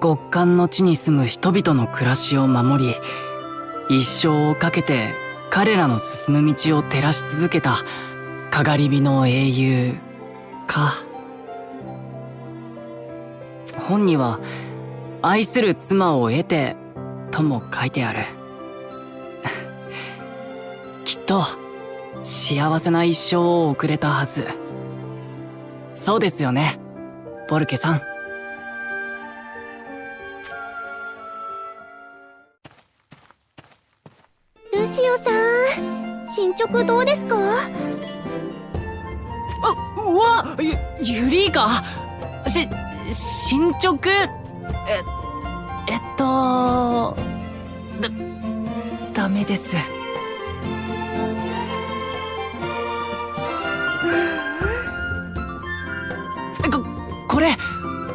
極寒の地に住む人々の暮らしを守り、一生をかけて彼らの進む道を照らし続けたかがり火の英雄か。本には愛する妻を得てとも書いてある。きっと幸せな一生を送れたはず。そうですよね、ボルケさん。ルシオさん、進捗どうですか？うわ、ユリーか？進捗？ダメです。これ、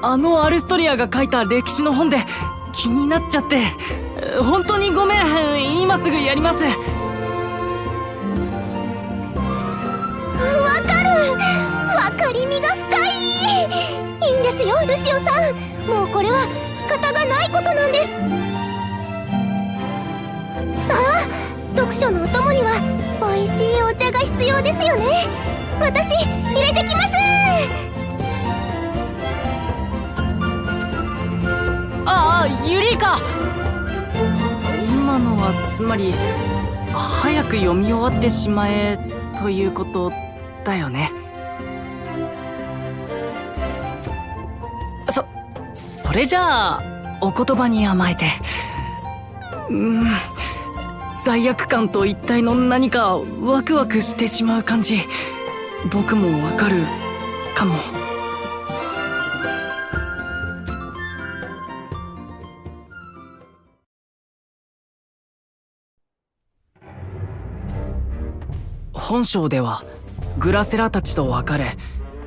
あのアルストリアが書いた歴史の本で気になっちゃって、本当にごめん、今すぐやります。わかる！わかりみが深い！いいんですよ、ルシオさん。もうこれは仕方がないことなんです。あ、読書のお供には美味しいお茶が必要ですよね。私、入れてきます！ああ、ユリーか。今のはつまり早く読み終わってしまえということだよね。それじゃあお言葉に甘えて、罪悪感と一体の何かワクワクしてしまう感じ、僕もわかるかも。本章ではグラセラたちと別れ、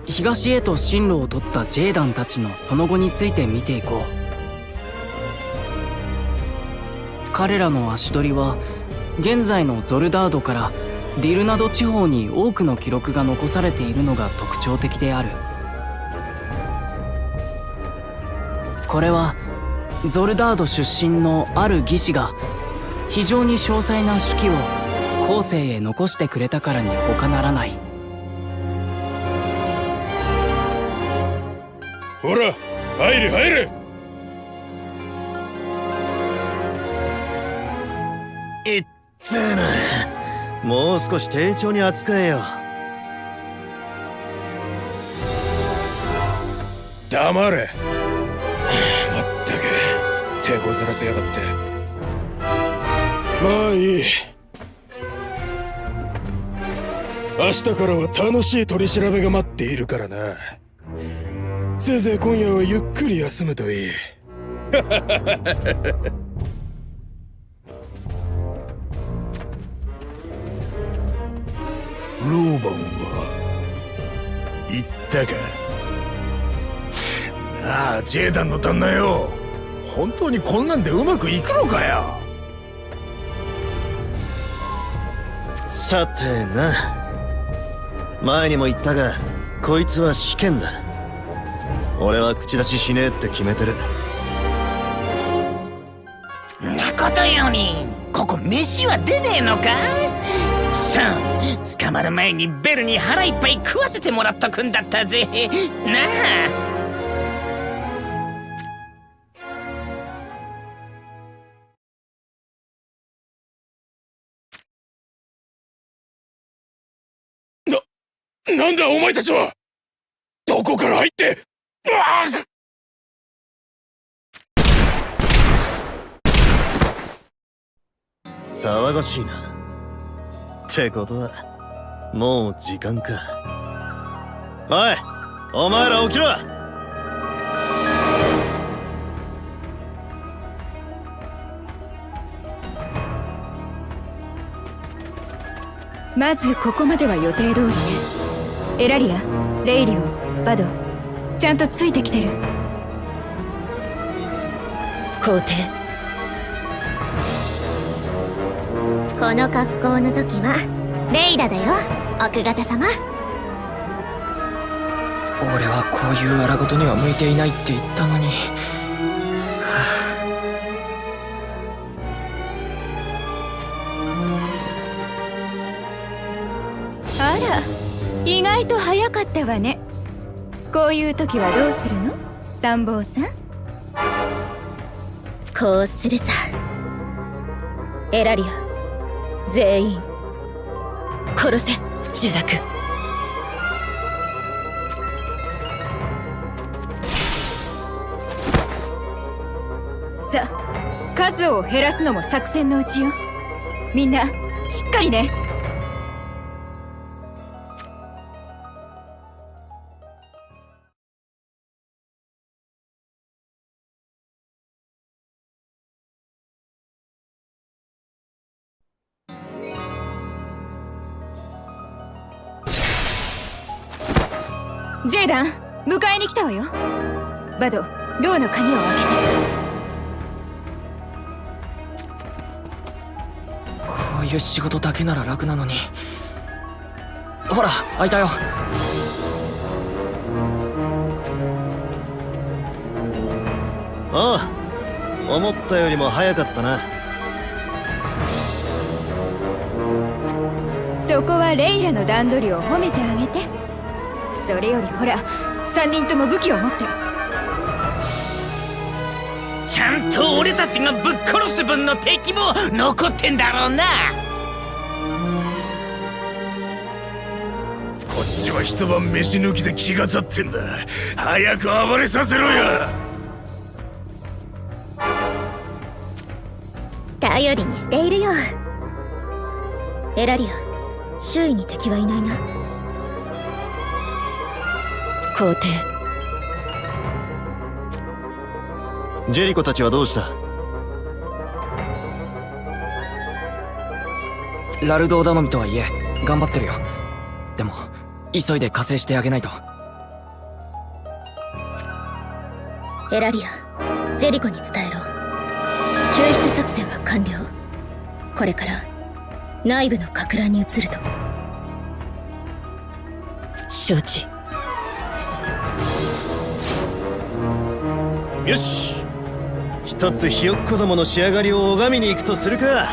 東へと進路を取ったジェーダンたちのその後について見ていこう。彼らの足取りは現在のゾルダードからディルナド地方に多くの記録が残されているのが特徴的である。これはゾルダード出身のある義士が非常に詳細な手記を後世へ残してくれたからに他ならない。ほら、入れ入れ。いっつーな、もう少し丁重に扱えよ。黙れ。まったく手こずらせやがって。まあいい。明日からは楽しい取り調べが待っているからな。せいぜい今夜はゆっくり休むといい。ローバンは言ったか？なあ、ジェーダンの旦那よ、本当にこんなんでうまくいくのかよ。さてな、前にも言ったがこいつは試験だ。俺は口出ししねえって決めてる。なことよりここ飯は出ねえのか？さあ、捕まる前にベルに腹いっぱい食わせてもらっとくんだったぜ。なあ。なんだお前たちは！どこから入って！騒がしいな。ってことはもう時間か。おい、お前ら起きろ！まずここまでは予定通りね。エラリア、レイリオ、バド、ちゃんとついてきてる？皇帝、この格好の時はレイラだよ、奥方様。俺はこういう荒事には向いていないって言ったのに。あら、意外と早かったわね。こういう時はどうするの、参謀さん？こうするさ。エラリア、全員殺せ。ジュダク。さあ、数を減らすのも作戦のうちよ。みんなしっかりね。ジェイダン、迎えに来たわよ。バド、ローの鍵を開けて。こういう仕事だけなら楽なのに。ほら、開いたよ。ああ、思ったよりも早かったな。そこはレイラの段取りを褒めてあげて。それよりほら、3人とも武器を持ってる。ちゃんと俺たちがぶっ殺す分の敵も残ってんだろうな。こっちは一晩飯抜きで気が立ってんだ。早く暴れさせろよ。頼りにしているよ。エラリア、周囲に敵はいないな。皇帝。ジェリコたちはどうした？ラルドー頼みとはいえ頑張ってるよ。でも急いで加勢してあげないと。エラリア、ジェリコに伝えろ。救出作戦は完了。これから内部のか乱に移ると。承知。よし、一つひよっこどもの仕上がりを拝みに行くとするか。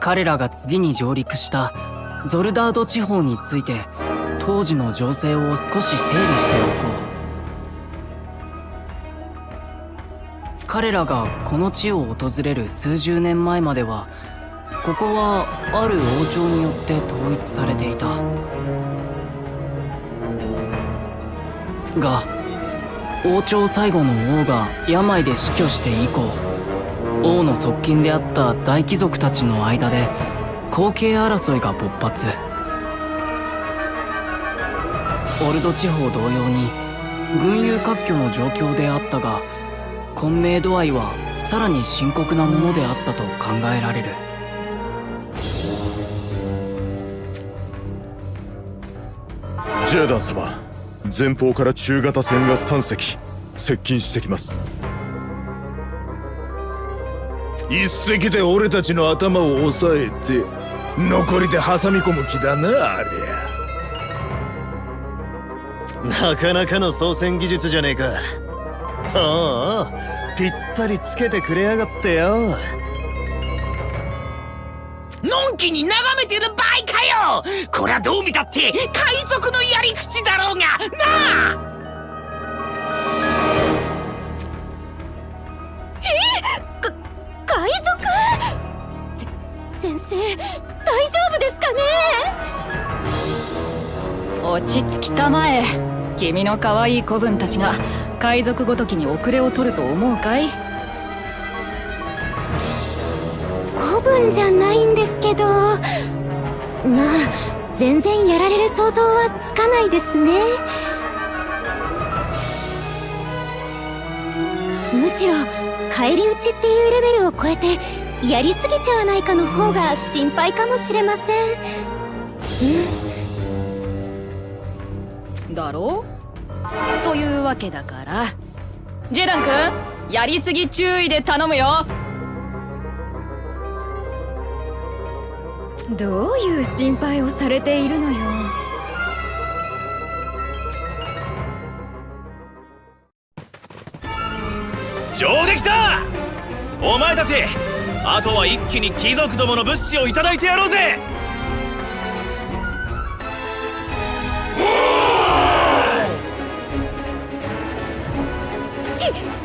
彼らが次に上陸したゾルダード地方について当時の情勢を少し整理しておこう。彼らがこの地を訪れる数十年前まではここはある王朝によって統一されていたが、王朝最後の王が病で死去して以降、王の側近であった大貴族たちの間で後継争いが勃発。オルド地方同様に群雄割拠の状況であったが、混迷度合いはさらに深刻なものであったと考えられる。ジェーダン様、前方から中型船が3隻接近してきます。一隻で俺たちの頭を押さえて残りで挟み込む気だな、ありゃ。なかなかの操船技術じゃねえか。ああ、ぴったりつけてくれやがってよ。のんきに眺めてる場合かよ。こりゃどう見たって海賊のやり口だろうがなあ。海賊？先生、大丈夫ですかね？落ち着きたまえ。君の可愛い子分たちが海賊ごときに遅れを取ると思うかい？古文じゃないんですけど、まあ全然やられる想像はつかないですね。むしろ返り討ちっていうレベルを超えてやりすぎちゃわないかの方が心配かもしれません。だろう？というわけだからジェダン君、やりすぎ注意で頼むよ。どういう心配をされているのよ。上出来だ！お前たち、あとは一気に貴族どもの物資をいただいてやろうぜ！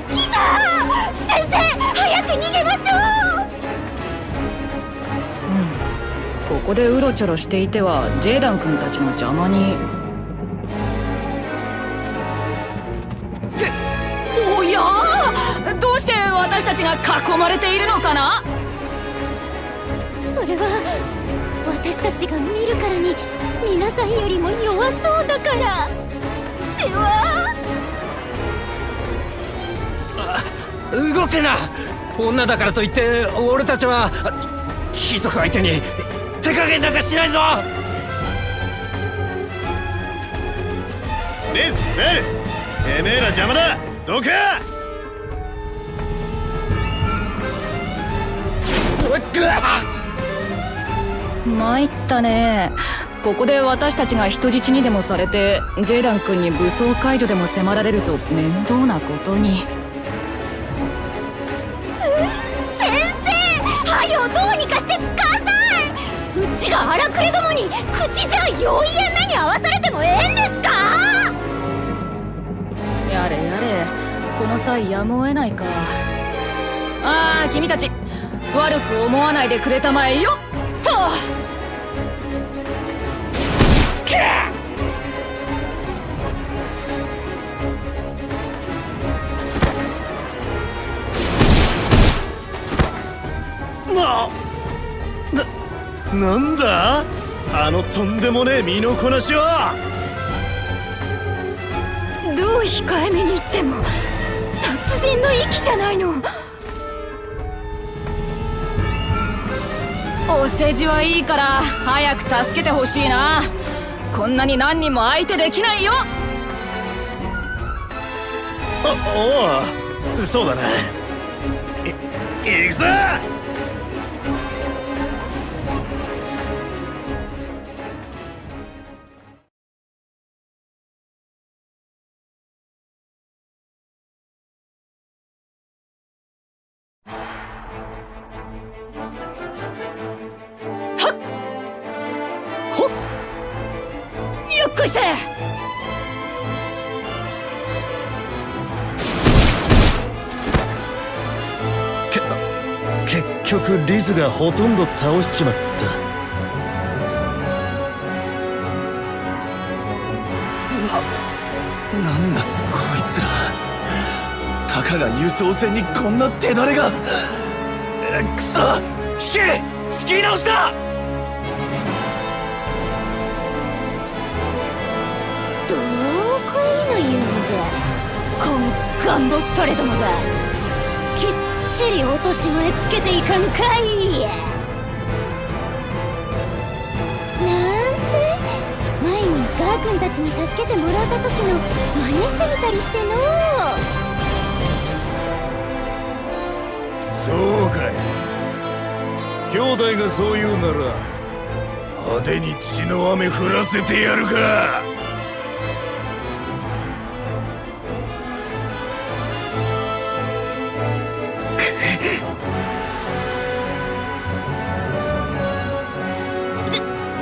来た！先生、早く逃げましょう！ここでうろちょろしていてはジェダン君たちの邪魔に。おやー、どうして私たちが囲まれているのかな？それは私たちが見るからに皆さんよりも弱そうだからでは。動くな！女だからといって俺たちは貴族相手に手加減なんかしないぞ！リズ、ベル、てめえら邪魔だ！どけ！参ったね。ここで私たちが人質にでもされてジェダン君に武装解除でも迫られると面倒なことに。先生、はよどうにかしてつかさい！うちが荒くれどもに口じゃ容易や目に合わされてもええんですか？やれやれ、この際やむを得ないか。ああ、君たち悪く思わないでくれたまえよっと。なんだあのとんでもねえ身のこなしは！どう控えめに言っても達人の域じゃないの。お世辞はいいから早く助けてほしいな。こんなに何人も相手できないよ。おう、そうだな。行くぞ！ゆっくりせえ。結局リズがほとんど倒しちまった。なんだこいつら。たかが輸送船にこんな手だれが。くそ！引け！仕切り直した！どこいの言うんじゃ、こんガンボットレどもが。きっちり落とし前つけていかんかい。なんて前にガー君たちに助けてもらった時の真似してみたりしての。そうかい。兄弟がそう言うなら派手に血の雨降らせてやるか。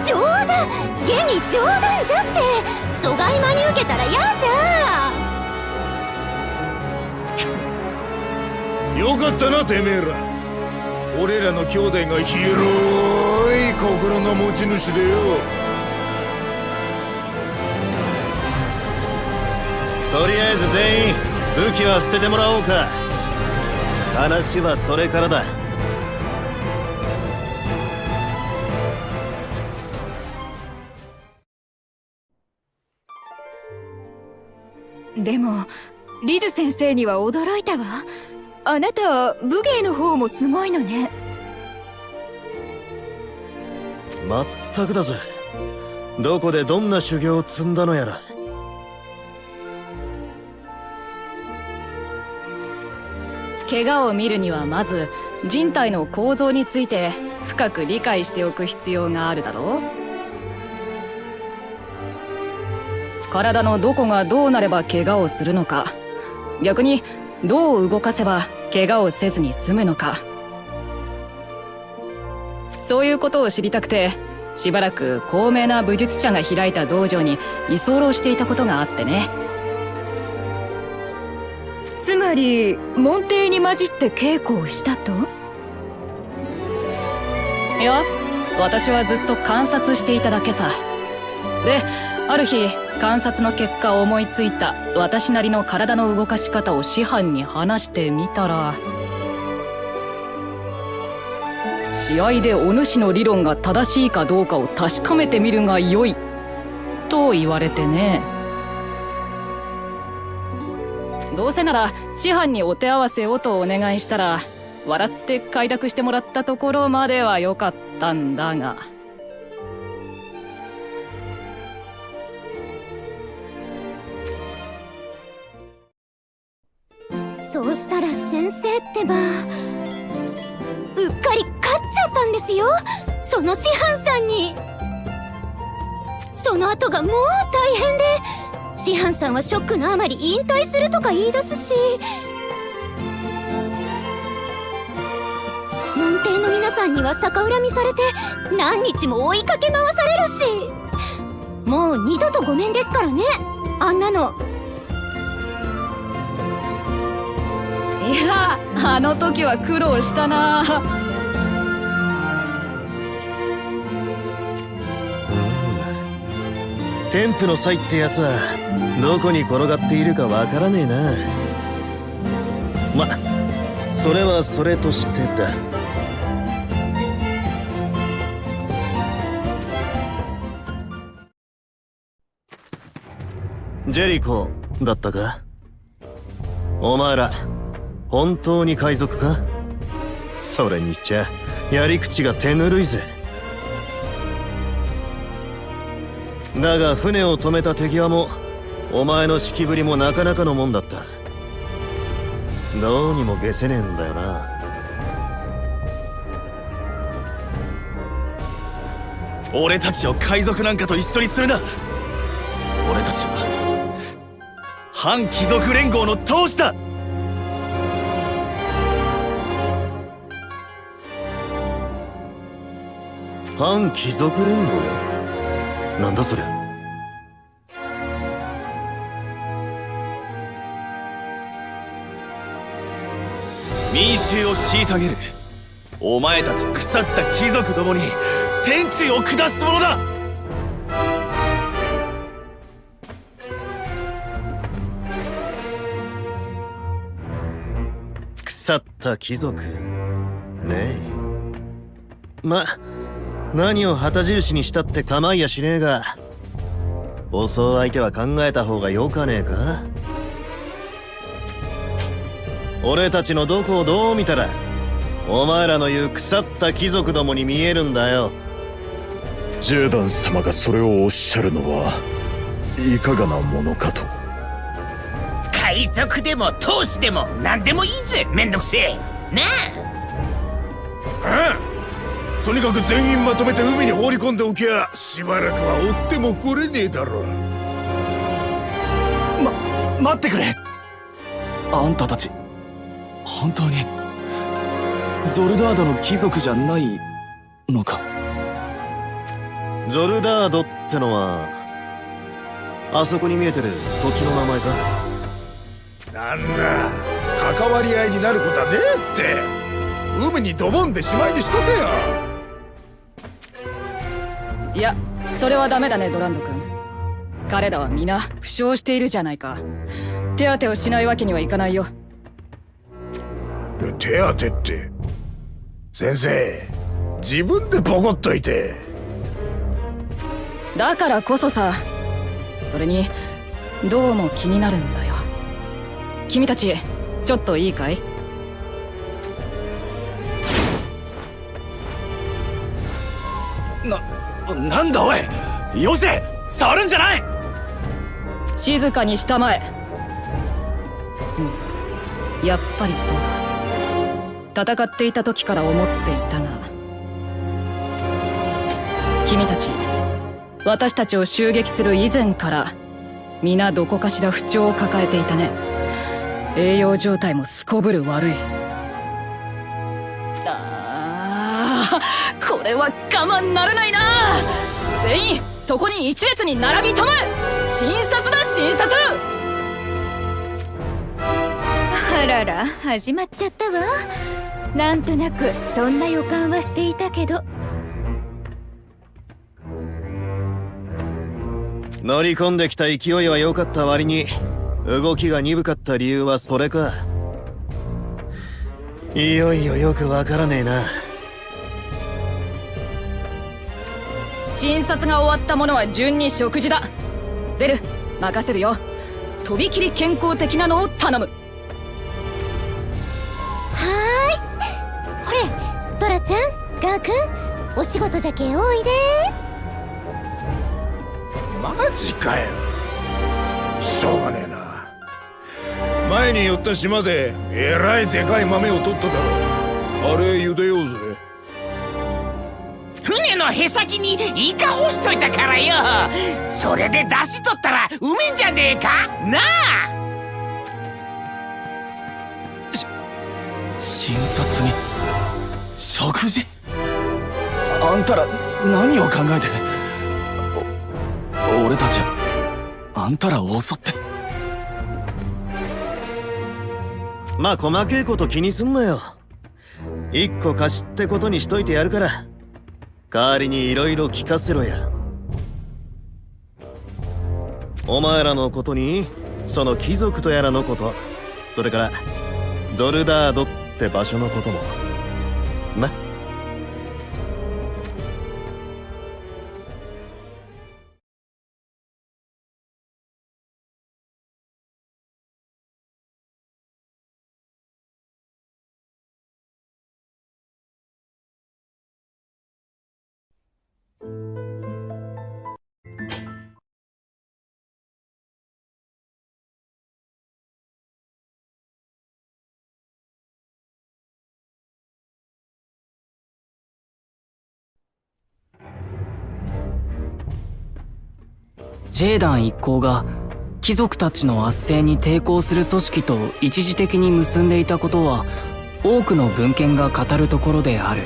冗談！現に冗談じゃって。阻害真に受けたら嫌じゃ。よかったなてめえら。俺らの兄弟が広い心の持ち主でよ。とりあえず全員武器は捨ててもらおうか。話はそれからだ。でもリズ先生には驚いたわ。あなたは武芸の方もすごいのね。まったくだぜ。どこでどんな修行を積んだのやら。怪我を見るにはまず人体の構造について深く理解しておく必要があるだろう。体のどこがどうなれば怪我をするのか、逆にどう動かせば怪我をせずに済むのか、そういうことを知りたくてしばらく高名な武術者が開いた道場に居候していたことがあってね。つまり門弟に混じって稽古をしたと？いや、私はずっと観察していただけさ。で、ある日観察の結果思いついた私なりの体の動かし方を師範に話してみたら、試合でお主の理論が正しいかどうかを確かめてみるがよいと言われてね。どうせなら師範にお手合わせをとお願いしたら、笑って快諾してもらったところまでは良かったんだが。そうしたら先生ってば、うっかり勝っちゃったんですよ、その師範さんに。その後がもう大変で、師範さんはショックのあまり引退するとか言い出すし、門弟の皆さんには逆恨みされて何日も追いかけ回されるし、もう二度とごめんですからね、あんなの。いや、あの時は苦労したな。天賦の才ってやつはどこに転がっているかわからねえな。ま、それはそれとしてだ。ジェリコだったか？お前ら本当に海賊か？それにしちゃやり口が手ぬるいぜ。だが船を止めた敵はもうお前の識ぶりもなかなかのもんだった。どうにも解せねえんだよな。俺たちを海賊なんかと一緒にするな。俺たちは反貴族連合の闘士だ。反貴族連合？なんだそれ。民衆を虐げるお前たち腐った貴族どもに天誅を下すものだ。腐った貴族ねえ。ま、何を旗印にしたって構いやしねえが、襲う相手は考えた方がよかねえか？俺たちのどこをどう見たらお前らの言う腐った貴族どもに見えるんだよ。ジェダン様がそれをおっしゃるのはいかがなものかと。海賊でも闘士でも何でもいいぜ、めんどくせえなああ、とにかく全員まとめて海に放り込んでおきゃしばらくは追っても来れねえだろ。待ってくれ。あんたたち本当にゾルダードの貴族じゃないのか？ゾルダードってのはあそこに見えてる土地の名前か？なんだ、関わり合いになることはねえって。海にドボンでしまいにしとけよ。いや、それはダメだね、ドランド君。彼らは皆負傷しているじゃないか。手当てをしないわけにはいかないよ。手当てって。先生、自分でボコっといて。だからこそさ。それにどうも気になるんだよ。君たちちょっといいかい？なんだおい、よせ、触るんじゃない。静かにしたまえ。やっぱりそうだ。戦っていた時から思っていたが、君たち私たちを襲撃する以前から皆どこかしら不調を抱えていたね。栄養状態もすこぶる悪い。これは我慢ならないな。全員そこに一列に並び止む。診察だ、診察。あらら、始まっちゃったわ。なんとなくそんな予感はしていたけど。乗り込んできた勢いは良かった割に動きが鈍かった理由はそれか。いよいよよくわからねえな。診察が終わった者は順に食事だ。ベル、任せるよ。とびきり健康的なのを頼む。ほれ、トラちゃん、ガーくん、お仕事じゃけおいで。マジかよ。しょうがねえな。前に寄った島でえらいでかい豆を取っただろ。あれ茹でようぜ。船のへさきにイカ干しといたからよ。それで出しとったらうめんじゃねえかなあ。診察に食事。あんたら何を考えて。俺たちあんたらを襲って。まあ細けいこと気にすんなよ。一個貸しってことにしといてやるから、代わりにいろいろ聞かせろや。お前らのことにその貴族とやらのこと、それからゾルダードって場所のこともな。ジェーダン一行が貴族たちの圧政に抵抗する組織と一時的に結んでいたことは多くの文献が語るところである。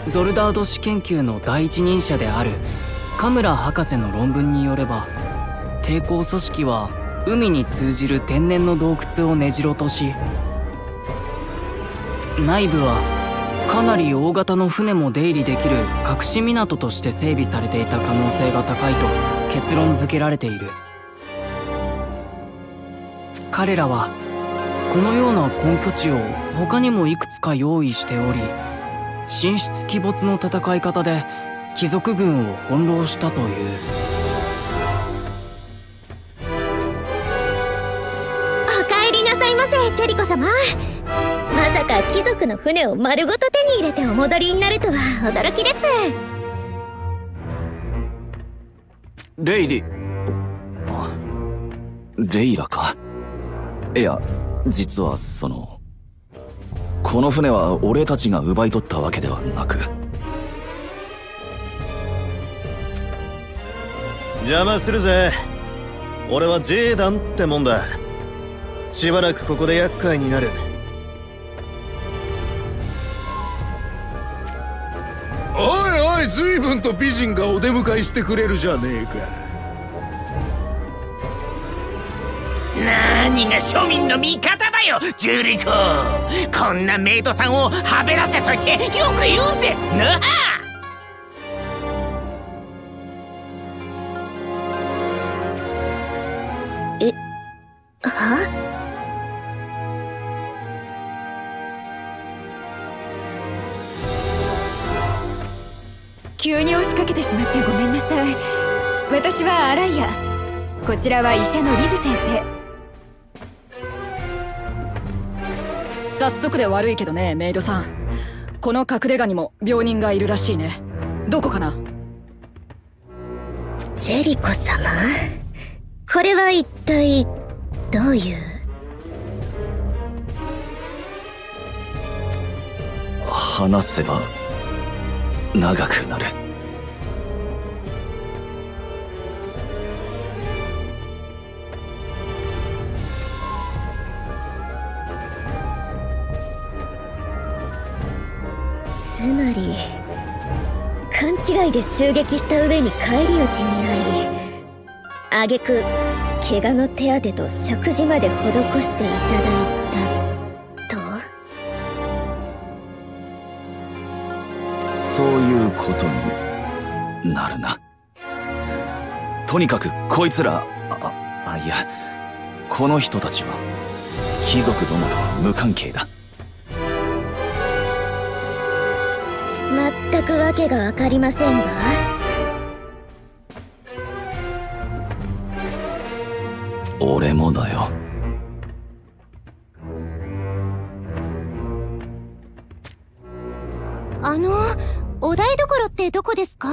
ゾルダード史研究の第一人者であるカムラ博士の論文によれば、抵抗組織は海に通じる天然の洞窟を根城とし、内部はかなり大型の船も出入りできる隠し港として整備されていた可能性が高いと結論付けられている。彼らはこのような根拠地を他にもいくつか用意しており、神出鬼没の戦い方で貴族軍を翻弄したという。お帰りなさいませ、チェリコ様。まさか貴族の船を丸ごと手に入れてお戻りになるとは驚きです。レイラか。いや、実はこの船は俺たちが奪い取ったわけではなく。邪魔するぜ。俺はジェーダンってもんだ。しばらくここで厄介になる。おいおい、随分と美人がお出迎えしてくれるじゃねえか。何が庶民の味方だよ、ジュリコ。こんなメイドさんをはべらせといてよく言うぜなあ。は？急に押しかけてしまってごめんなさい。私はアライア。こちらは医者のリズ先生。早速で悪いけどね、メイドさん。この隠れ家にも病人がいるらしいね。どこかな？ジェリコ様、これは一体どういう？話せば長くなる。つまり勘違いで襲撃した上に返り討ちに遭い、挙句怪我の手当てと食事まで施していただいたと。そういうことになるな。とにかくこいつら、いや、この人たちは貴族どもとは無関係だ。全くわけがわかりませんが。俺もだよ。お台所ってどこですか？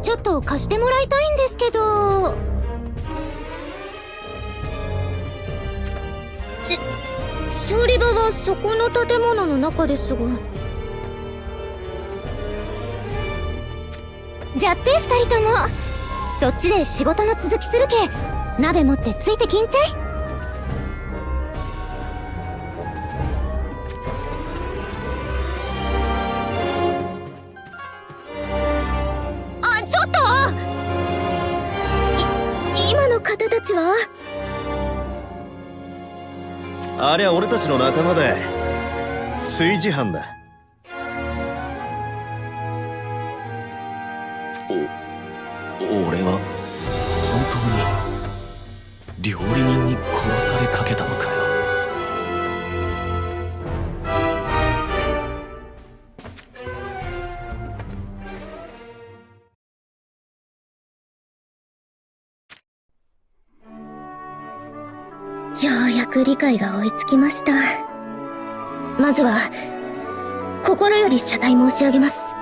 ちょっと貸してもらいたいんですけど。調理場はそこの建物の中ですが。じゃって二人ともそっちで仕事の続きするけ、鍋持ってついてきんちゃい。ちょっと今の方たちは？ありゃ俺たちの仲間で炊事班だ。俺は本当に料理人に殺されかけたのかよ。ようやく理解が追いつきました。まずは心より謝罪申し上げます。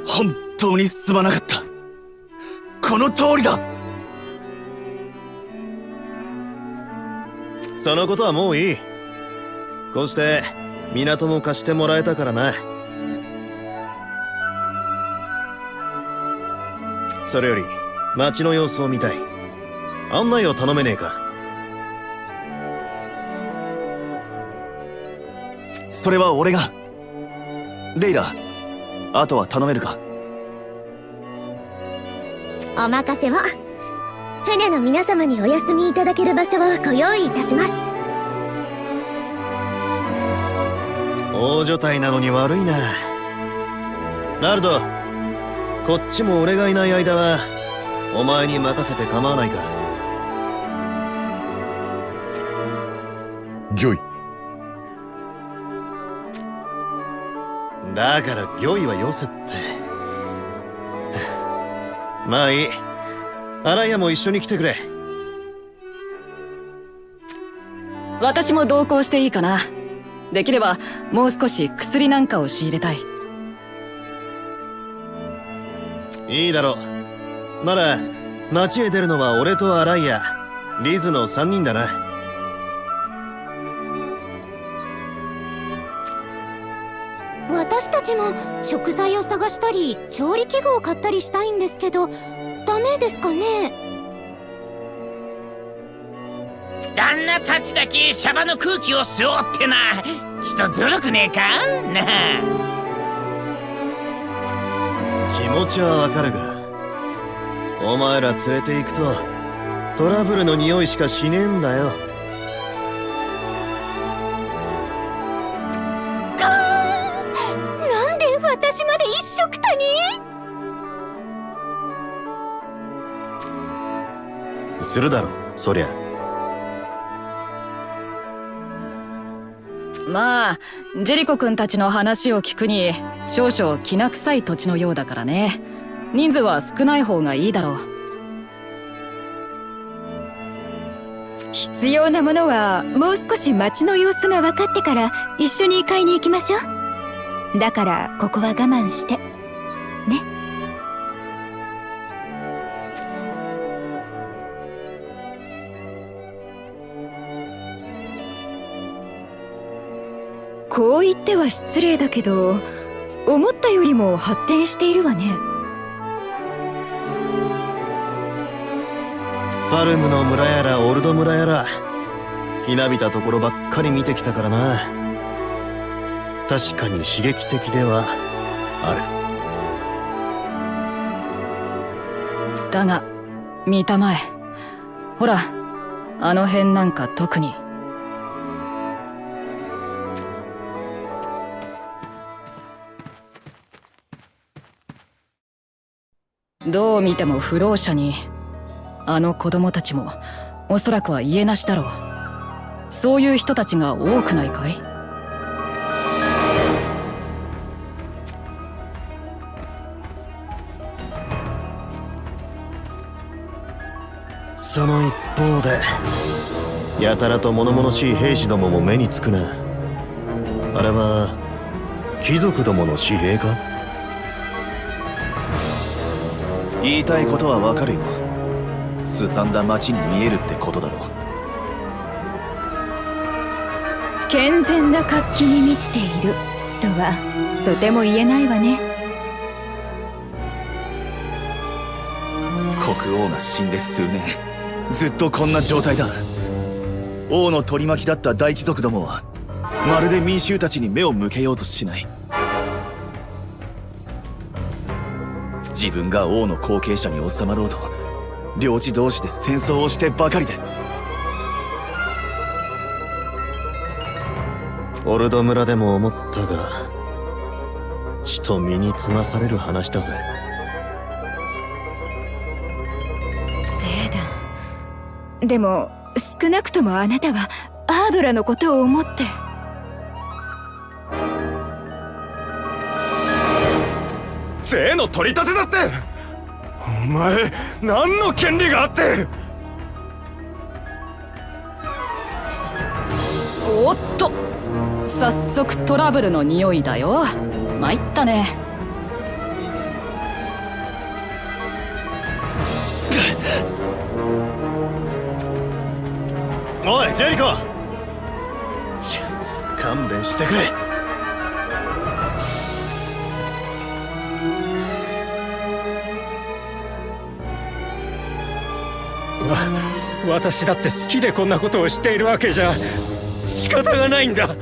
本当にすまなかった。この通りだ。そのことはもういい。こうして港も貸してもらえたからな。それより街の様子を見たい。案内を頼めねえか。それは俺が。レイラ、あとは頼めるか？お任せを。船の皆様にお休みいただける場所をご用意いたします。大所帯なのに悪いな。ナルド、こっちも俺がいない間はお前に任せて構わないか。ジョイ。だから御意はよせって。まあいい。アライアも一緒に来てくれ。私も同行していいかな。できればもう少し薬なんかを仕入れたい。いいだろう。なら街へ出るのは俺とアライア、リズの3人だな。私たちも食材を探したり調理器具を買ったりしたいんですけど、ダメですかね？旦那たちだけシャバの空気を吸おうってな。ちとずるくねえかなあ。気持ちはわかるが、お前ら連れて行くとトラブルの匂いしかしねえんだよ。なんで私まで一緒くたに？するだろそりゃ。まあジェリコ君たちの話を聞くに少々きな臭い土地のようだからね。人数は少ない方がいいだろう。必要なものはもう少し街の様子が分かってから一緒に買いに行きましょう。だからここは我慢してね。こう言っては失礼だけど、思ったよりも発展しているわね。ファルムの村やらオルド村やらひなびたところばっかり見てきたからな。確かに刺激的ではある。だが見たまえ、ほらあの辺なんか特に。どう見ても不老者に、あの子供たちもおそらくは家なしだろう。そういう人たちが多くないかい？その一方でやたらと物々しい兵士どもも目につくな。あれは貴族どもの私兵か？言いたいことはわかるよ。すさんだ町に見えるってことだろう。健全な活気に満ちているとはとても言えないわね。国王が死んで数年、ずっとこんな状態だ。王の取り巻きだった大貴族どもはまるで民衆たちに目を向けようとしない。自分が王の後継者に収まろうと領地同士で戦争をしてばかりで。オルド村でも思ったが、血と身につまされる話だぜ。ゼーダン、でも少なくともあなたはアードラのことを思って。税の取り立てだって。お前何の権利があって。おっと、早速トラブルの匂いだよ。参ったね。おいジェリコ、勘弁してくれ。私だって好きでこんなことをしているわけじゃ仕方がないんだ。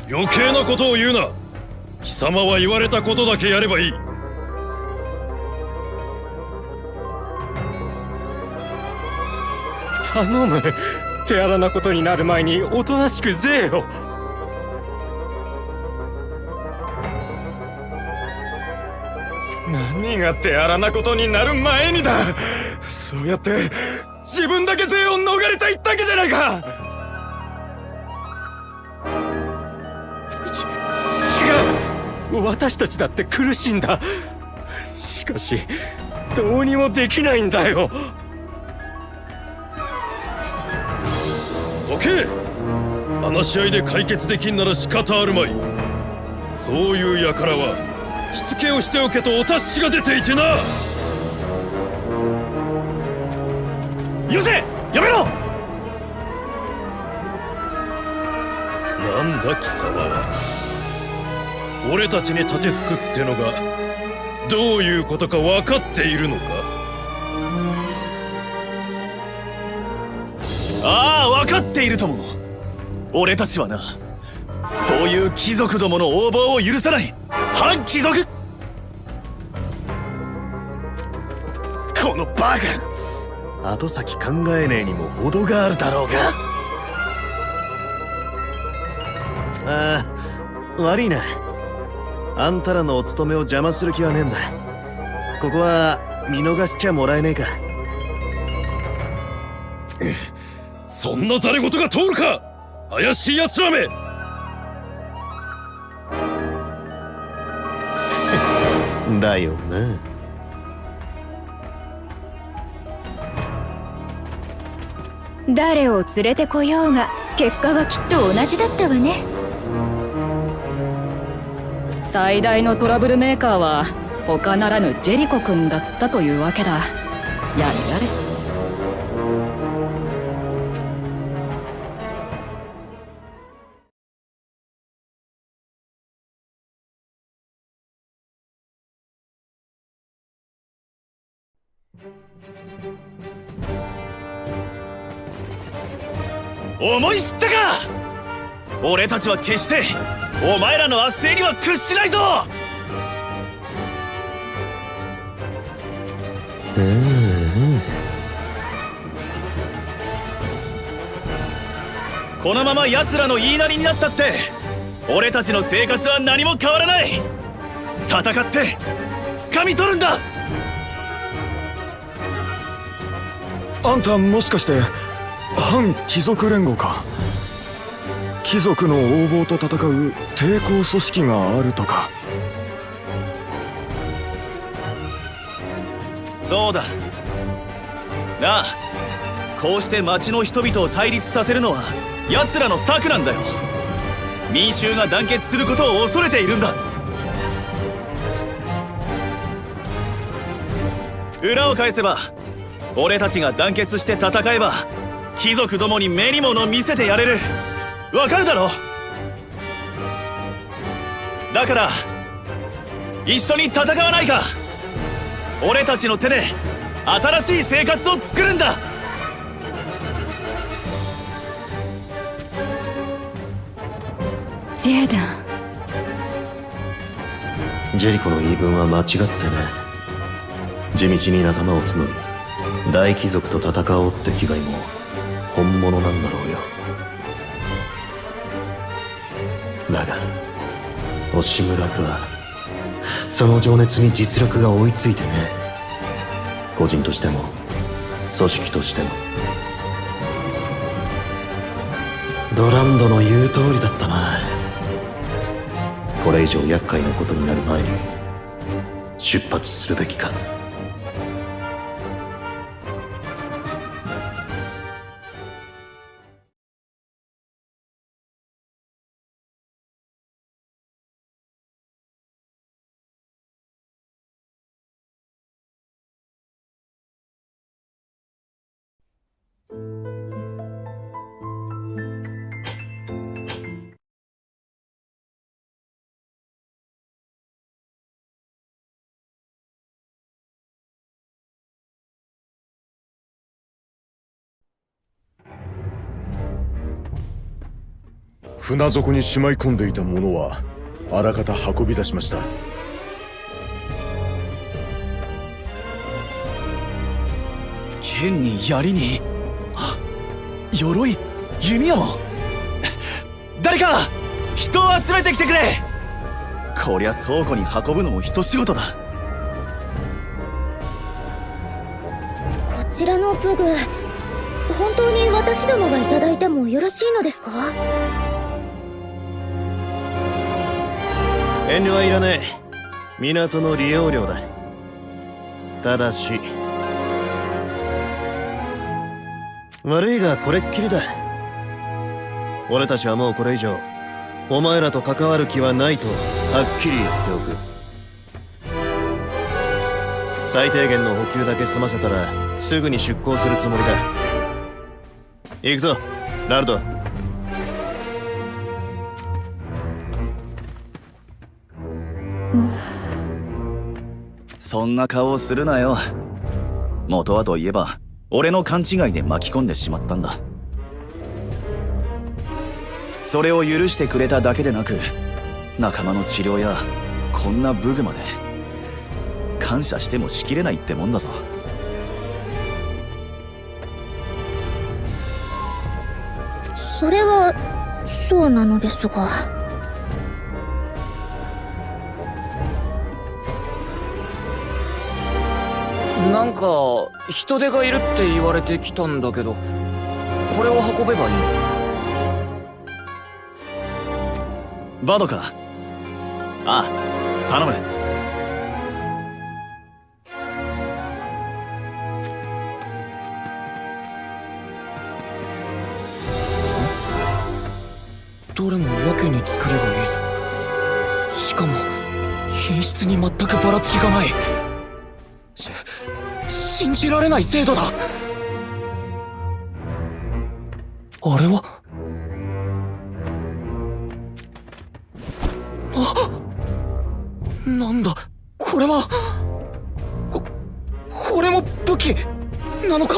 余計なことを言うな。貴様は言われたことだけやればいい。頼む、手荒なことになる前におとなしく税を。何が手荒なことになる前にだ。そうやって自分だけ税を逃れたいだけじゃないか。違う、私たちだって苦しいんだ。しかしどうにもできないんだよ。どけ。話し合いで解決できんなら仕方あるまい。そういう輩はしつけをしておけとお達しが出ていてな。許せ、やめろ。なんだ貴様は。俺たちに立てつくってのがどういうことか分かっているのか。ああ、分かっているとも。俺たちはな、そういう貴族どもの横暴を許さない反貴族。このバカ、後先考えねえにも程があるだろうが。ああ、悪いな。あんたらのお勤めを邪魔する気はねえんだ。ここは見逃しちゃもらえねえか。そんなざれ言が通るか、怪しい奴らめ。だよな。誰を連れてこようが結果はきっと同じだったわね。最大のトラブルメーカーは他ならぬジェリコ君だったというわけだ。やれやれ。思い知ったか。俺たちは決してお前らの圧政には屈しないぞ。このまま奴らの言いなりになったって俺たちの生活は何も変わらない。戦って掴み取るんだ。あんたもしかして反貴族連合か。貴族の横暴と戦う抵抗組織があるとか。そうだなあ、こうして町の人々を対立させるのは奴らの策なんだよ。民衆が団結することを恐れているんだ。裏を返せば俺たちが団結して戦えば貴族どもに目に物を見せてやれる。わかるだろ。だから一緒に戦わないか。俺たちの手で新しい生活を作るんだ。ジェーダン。ジェリコの言い分は間違ってね。地道に仲間を募り大貴族と戦おうって気概も本物なんだろうよ。だが押村区はその情熱に実力が追いついてね。個人としても組織としても。ドランドの言う通りだったな。これ以上厄介なことになる前に出発するべきか。船底にしまい込んでいたものはあらかた運び出しました。剣に槍に鎧、弓矢も。誰か人を集めてきてくれ。こりゃ倉庫に運ぶのも一仕事だ。こちらの武具、本当に私どもがいただいてもよろしいのですか？遠慮はいらねえ。港の利用料だ。ただし悪いがこれっきりだ。俺たちはもうこれ以上お前らと関わる気はないとはっきり言っておく。最低限の補給だけ済ませたらすぐに出港するつもりだ。行くぞラルド。そんな顔をするなよ。元はといえば俺の勘違いで巻き込んでしまったんだ。それを許してくれただけでなく仲間の治療やこんな武具まで感謝してもしきれないってもんだぞ。それはそうなのですが。なんか人手がいるって言われてきたんだけど、これを運べばいいの？バドか。ああ、頼む。どれもやけに作ればいいぞ。しかも品質に全くばらつきがない。信じられない精度だ。あれはなんだこれは。これも武器なのか。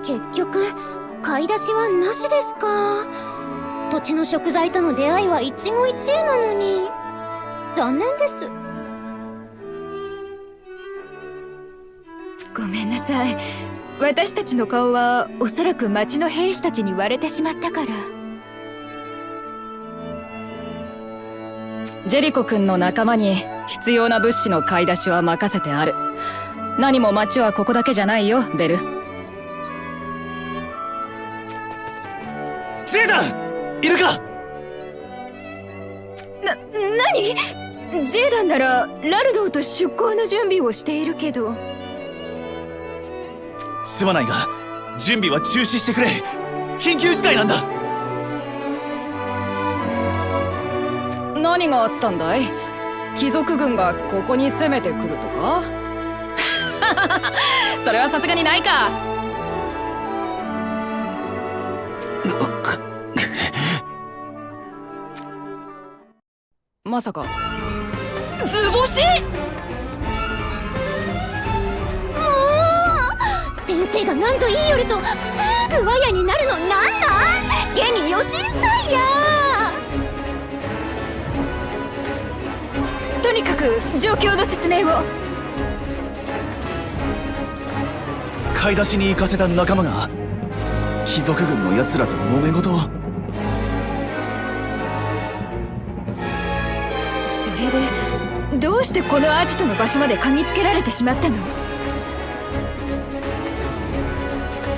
結局買い出しはなしですか。土地の食材との出会いは一期一会なのに残念です。ごめんなさい。私たちの顔はおそらく町の兵士たちに割れてしまったから。ジェリコ君の仲間に必要な物資の買い出しは任せてある。何も町はここだけじゃないよ、ベル。ジェイダンいるか。何？ジェイダンならラルドーと出航の準備をしているけど。すまないが準備は中止してくれ。緊急事態なんだ。何があったんだい？貴族軍がここに攻めてくるとか？それはさすがにないか。まさか図星？先生がなんぞ言いよるとすぐワヤになるのなんなん？現に余震祭や。とにかく状況の説明を。買い出しに行かせた仲間が貴族軍の奴らと揉め事を。それでどうしてこのアジトの場所まで嗅ぎつけられてしまったの？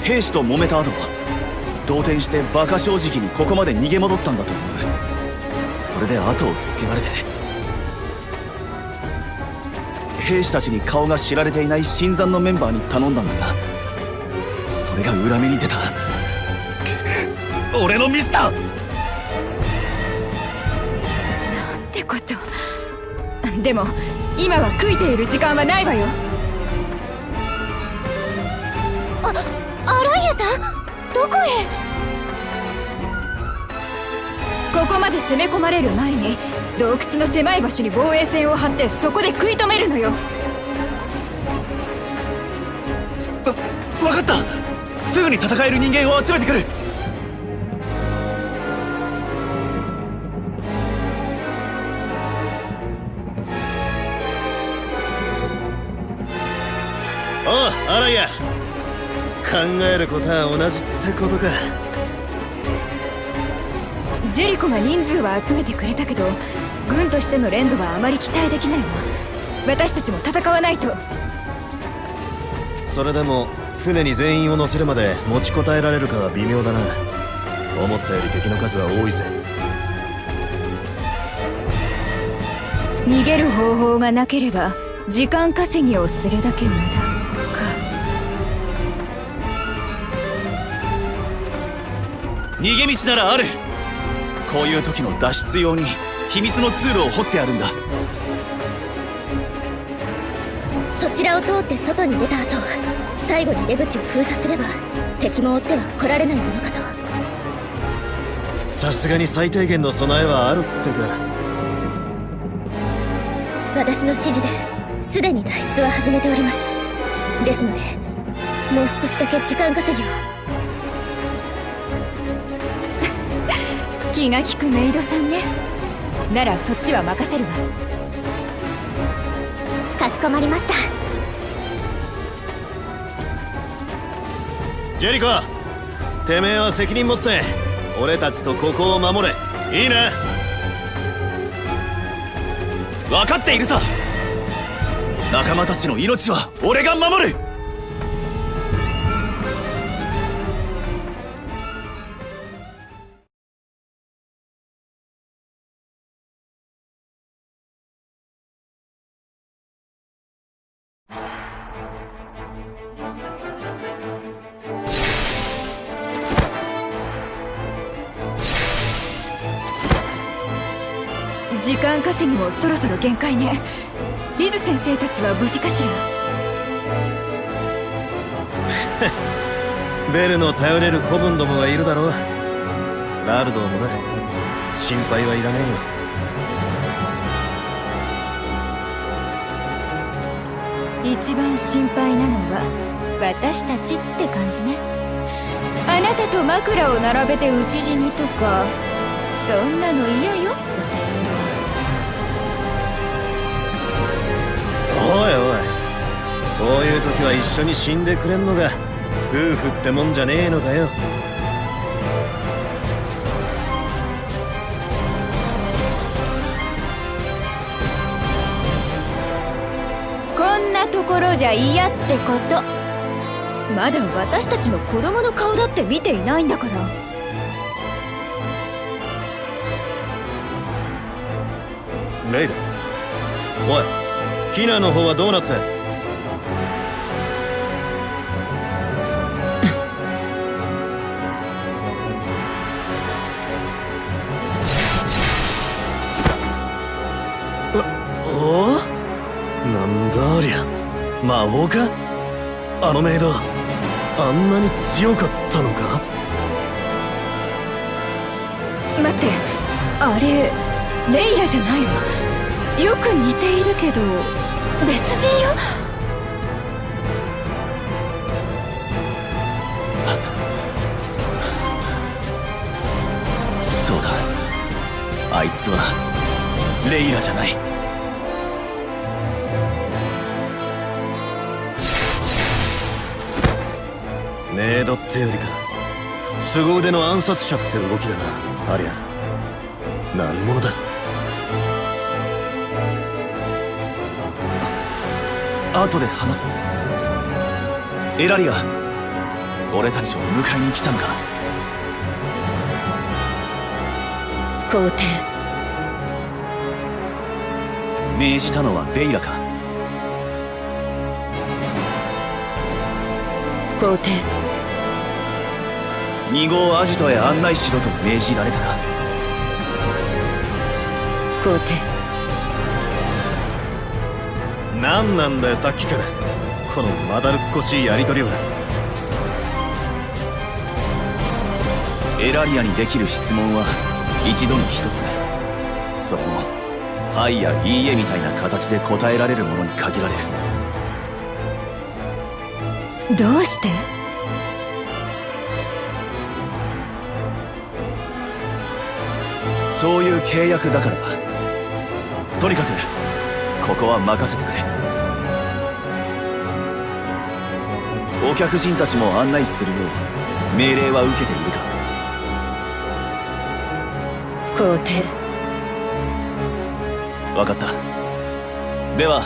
兵士と揉めた後動転して馬鹿正直にここまで逃げ戻ったんだと思う。それで後をつけられて兵士たちに顔が知られていない新参のメンバーに頼んだんだが、それが裏目に出た。俺のミスだ。なんてこと。でも今は悔いている時間はないわよ。アライアさんどこへ？ここまで攻め込まれる前に洞窟の狭い場所に防衛線を張ってそこで食い止めるのよ。分かった。すぐに戦える人間を集めてくる。おうアライア、考えることは同じってことか。ジェリコが人数は集めてくれたけど軍としての連度はあまり期待できないわ。私たちも戦わないと。それでも船に全員を乗せるまで持ちこたえられるかは微妙だな。思ったより敵の数は多いぜ。逃げる方法がなければ時間稼ぎをするだけ無駄か。逃げ道ならある。こういう時の脱出用に秘密の通路を掘ってあるんだ。そちらを通って外に出た後最後に出口を封鎖すれば敵も追っては来られないものかと。さすがに最低限の備えはあるってか。私の指示ですでに脱出は始めております。ですのでもう少しだけ時間稼ぎを。気が利くメイドさんね。ならそっちは任せるわ。かしこまりました。ジェリコ、てめえは責任持って俺たちとここを守れ。いいな。分かっているさ。仲間たちの命は俺が守る。時間稼ぎもそろそろ限界ね。リズ先生たちは無事かしら。ベルの頼れる子分どもがいるだろう。ラルドもな。心配はいらねえよ。一番心配なのは私たちって感じね。あなたと枕を並べて討ち死にとか、そんなの嫌よ私は。おいおい、こういう時は一緒に死んでくれんのが夫婦ってもんじゃねえのかよ。こんなところじゃ嫌ってこと。まだ私たちの子供の顔だって見ていないんだから。レイラ、おい、ヒナの方はどうなった？おお？なんだありゃ、魔法か？あのメイド、あんなに強かったのか？待って、あれレイラじゃないわ。よく似ているけど別人よ。そうだ、あいつはレイラじゃない。メイドってよりか凄腕の暗殺者って動きだな。ありゃ何者だ？後で話そう。エラリア、俺たちを迎えに来たのか？皇帝、命じたのはレイラか？皇帝、2号アジトへ案内しろと命じられたか？皇帝、何なんだよさっきからこのまだるっこしいやりとりは。エラリアにできる質問は一度に一つ。それもはいやいいえみたいな形で答えられるものに限られる。どうして？そういう契約だからだ。とにかくここは任せてくれ。お客人たちも案内するよう命令は受けているか？皇帝、分かった。では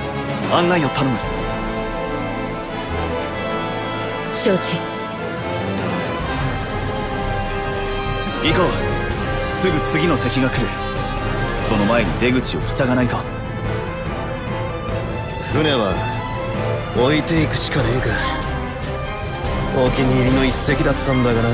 案内を頼む。承知。行こう。すぐ次の敵が来る。その前に出口を塞がないと。船は置いていくしかねえか。お気に入りの一隻だったんだがな。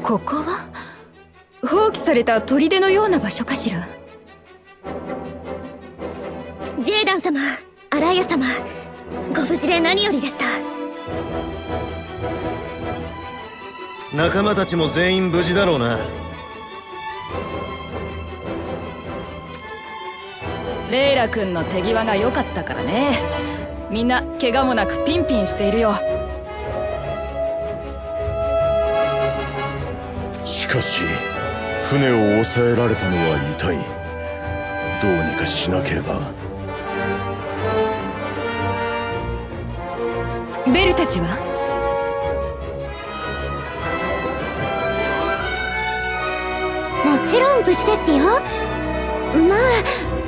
ここは放棄された砦のような場所かしら。ジェーダン様、アライア様、ご無事で何よりでした。仲間たちも全員無事だろうな。レイラ君の手際が良かったからね。みんな怪我もなくピンピンしているよ。しかし船を抑えられたのは痛い。どうにかしなければ。ベルたちは？もちろん無事ですよ。まあ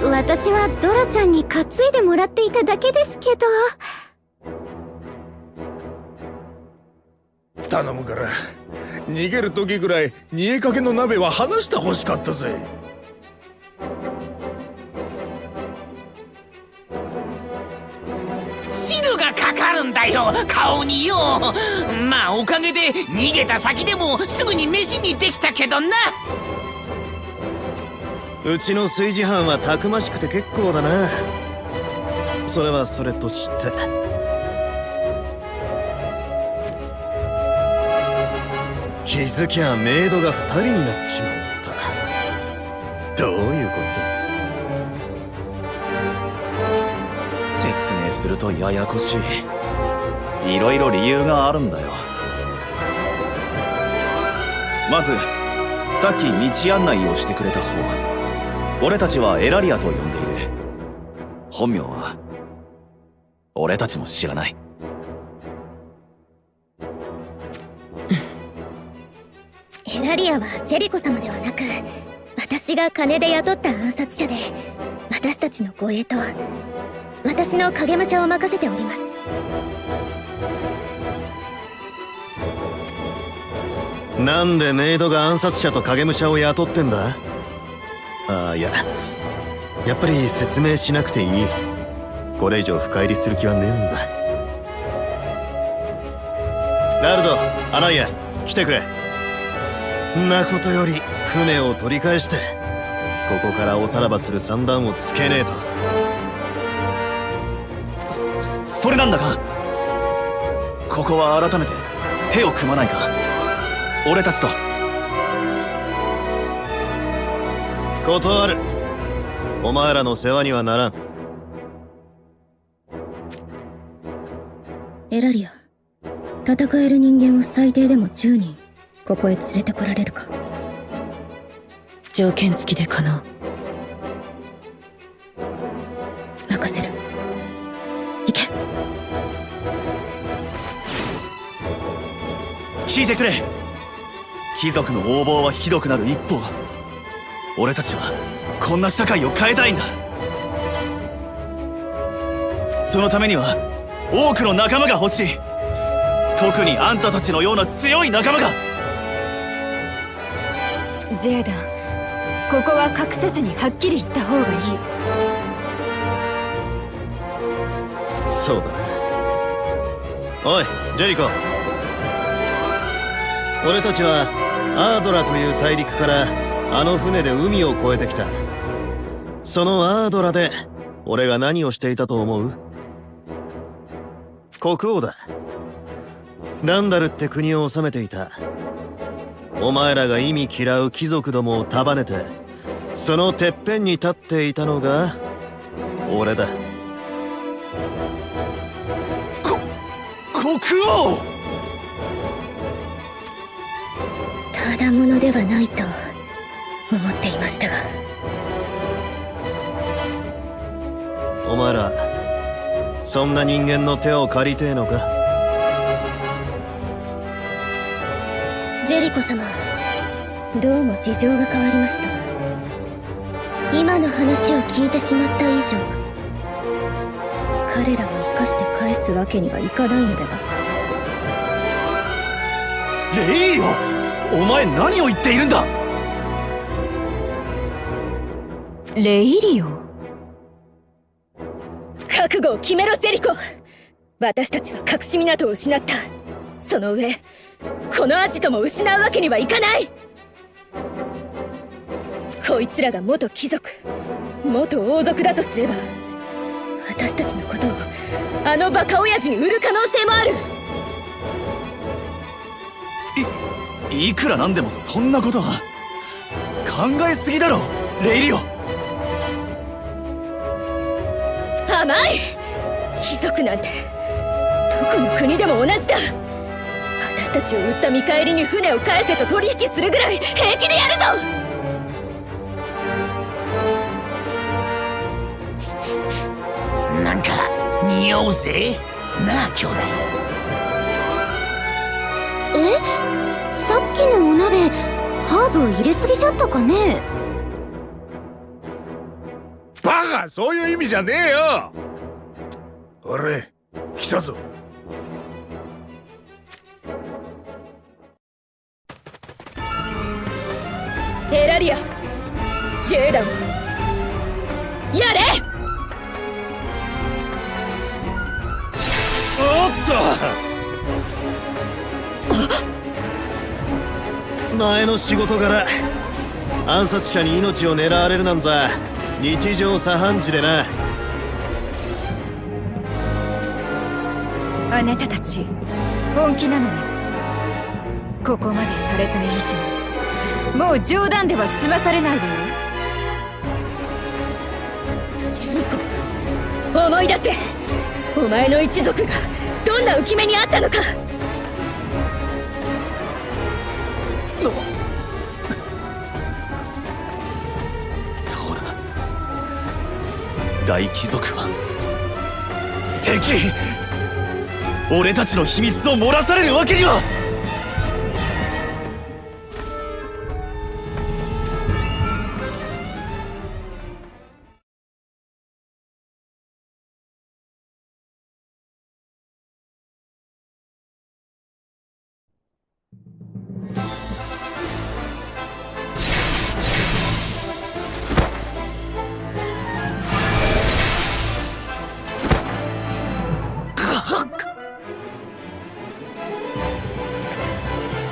私はドラちゃんに担いでもらっていただけですけど。頼むから逃げる時ぐらい煮えかけの鍋は離してほしかったぜ。汁がかかるんだよ、顔によ。まあおかげで逃げた先でもすぐに飯にできたけどな。うちの炊事班はたくましくて結構だな。それはそれとして、気づきゃメイドが2人になっちまった。どういうことだ。説明するとややこしい。いろいろ理由があるんだよ。まずさっき道案内をしてくれた方、俺たちはエラリアと呼んでいる。本名は俺たちも知らない。エラリアはジェリコ様ではなく、私が金で雇った暗殺者で、私たちの護衛と私の影武者を任せております。なんでメイドが暗殺者と影武者を雇ってんだ。ああ、いや、やっぱり説明しなくていい。これ以上深入りする気はねえんだ。ラルド、アライア、来てくれ。んなことより船を取り返して、ここからおさらばする算段をつけねえと。それなんだが、ここは改めて手を組まないか。俺たちと。断る。お前らの世話にはならん。エラリア、戦える人間を最低でも10人ここへ連れてこられるか。条件付きで可能。任せる。行け。聞いてくれ。貴族の横暴はひどくなる一方、俺たちはこんな社会を変えたいんだ。そのためには多くの仲間が欲しい。特にあんたたちのような強い仲間が。ジェーダン、ここは隠さずにはっきり言った方がいい。そうだな。おいジェリコ、俺たちはアードラという大陸からあの船で海を越えてきた。そのアードラで俺が何をしていたと思う？国王だ。ランダルって国を治めていた。お前らが意味嫌う貴族どもを束ねて、そのてっぺんに立っていたのが俺だ。国王！ただものではないと思っていましたが。お前らそんな人間の手を借りてえのか？ジェリコ様、どうも事情が変わりました。今の話を聞いてしまった以上、彼らを生かして返すわけにはいかないのでは。レイリオ、お前何を言っているんだ。レイリオ、覚悟を決めろジェリコ。私たちは隠し港を失った。その上このアジトも失うわけにはいかない。こいつらが元貴族、元王族だとすれば、私たちのことをあのバカ親父に売る可能性もある。いくらなんでもそんなことは考えすぎだろ、レイリオ。甘い！貴族なんてどこの国でも同じだ。私たちを売った見返りに船を返せと取引するぐらい平気でやるぞ。なんか匂うぜなあ兄弟。さっきのお鍋ハーブ入れすぎちゃったかね。バカ、そういう意味じゃねえよ。俺来たぞ。ヘラリア、ジェーダン、やれ！おっと、前の仕事柄暗殺者に命を狙われるなんざ日常茶飯事でな。あなたたち本気なのね。ここまでされた以上、もう冗談では済まされないわよ。ジェリコ、思い出せ。お前の一族がどんな浮き目にあったのか。そうだ、大貴族は敵。俺たちの秘密を漏らされるわけには。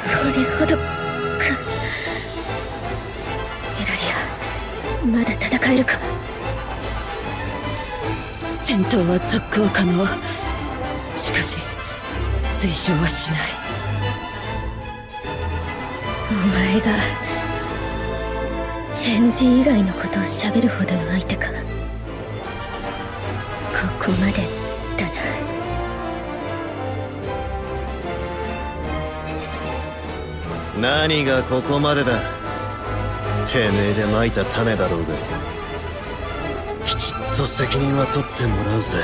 これほどか。エラリア、まだ戦えるか。戦闘は続行可能。しかし推奨はしない。お前が返事以外のことを喋るほどの相手か。ここまでだな。何がここまでだ。てめえでまいた種だろうが、きちっと責任は取ってもらうぜ。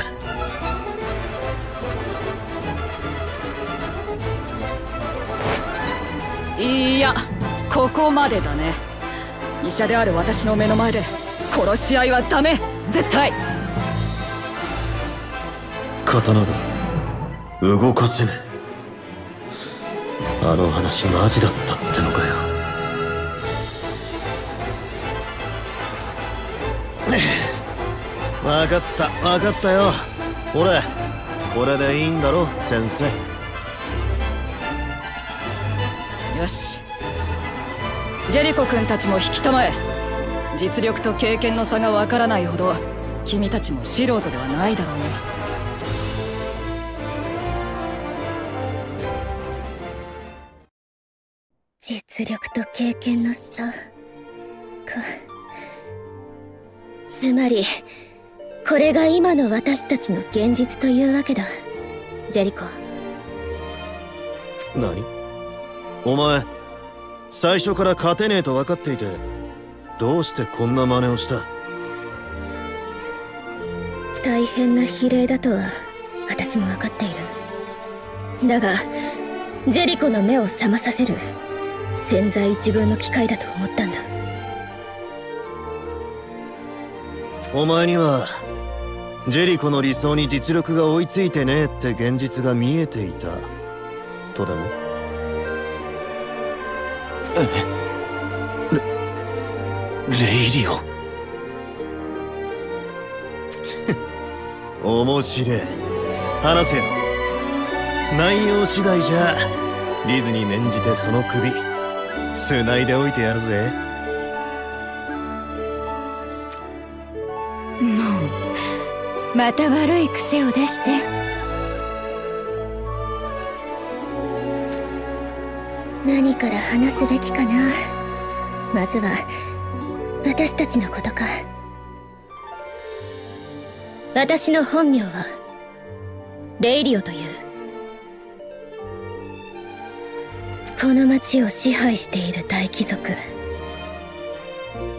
いや、ここまでだね。医者である私の目の前で殺し合いはダメ、絶対。刀が動かせねえ。あの話マジだったってのかよ。分かった分かったよ。ほれ、これでいいんだろ先生。よし、ジェリコ君たちも引きたまえ。実力と経験の差がわからないほど君たちも素人ではないだろうね。実力と経験の差か。つまりこれが今の私たちの現実というわけだ。ジェリコ。何？お前最初から勝てねえと分かっていて、どうしてこんな真似をした？大変な比例だとは私も分かっている。だがジェリコの目を覚まさせる千載一遇の機会だと思ったんだ。お前にはジェリコの理想に実力が追いついてねえって現実が見えていたとでも？レイリオ。面白え。話せよ。内容次第じゃリズに免じてその首繋いでおいてやるぜ。うまた悪い癖を出して。何から話すべきかな。まずは私たちのことか。私の本名はレイリオという。この町を支配している大貴族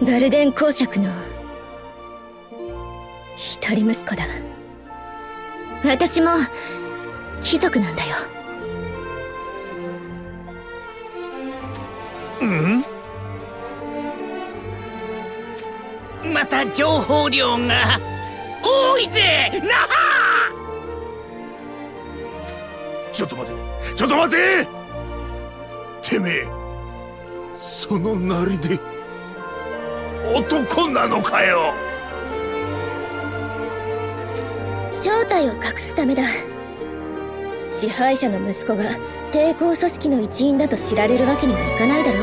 ガルデン公爵の一人息子だ。私も貴族なんだよ。また情報量が多いぜなは。ちょっと待て、ちょっと待て。てめえ、そのなりで男なのかよ。正体を隠すためだ。支配者の息子が抵抗組織の一員だと知られるわけにはいかないだろ。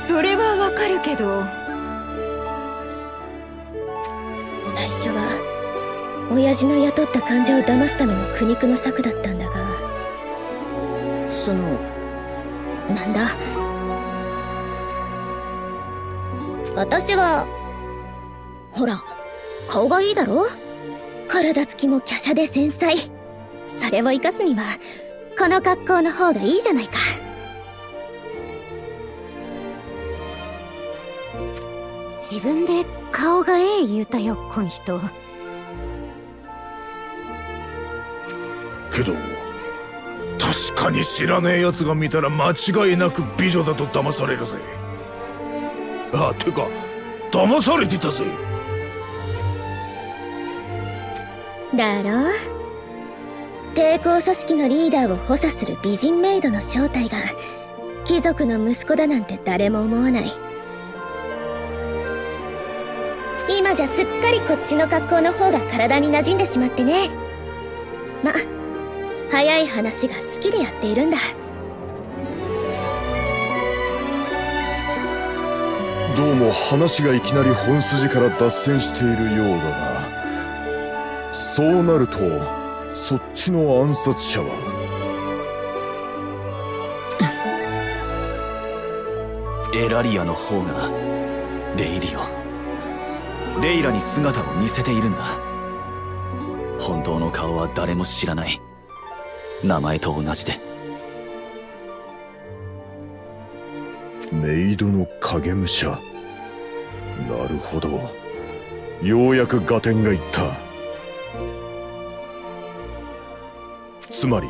それはわかるけど。最初は親父の雇った患者を騙すための苦肉の策だったんだが、なんだ、私はほら顔がいいだろ。体つきも華奢で繊細。それを生かすにはこの格好の方がいいじゃないか。自分で顔がええ言うたよ、こん人。けど確かに知らねえ奴が見たら間違いなく美女だと騙されるぜ。あ、てか騙されてたぜ。だろう。抵抗組織のリーダーを補佐する美人メイドの正体が貴族の息子だなんて誰も思わない。今じゃすっかりこっちの格好の方が体に馴染んでしまってね。ま、早い話が好きでやっているんだ。どうも話がいきなり本筋から脱線しているようだが、そうなるとそっちの暗殺者はエラリアの方がレイリオ、レイラに姿を似せているんだ。本当の顔は誰も知らない。名前と同じで。メイドの影武者。なるほど、ようやく合点がいった。つまり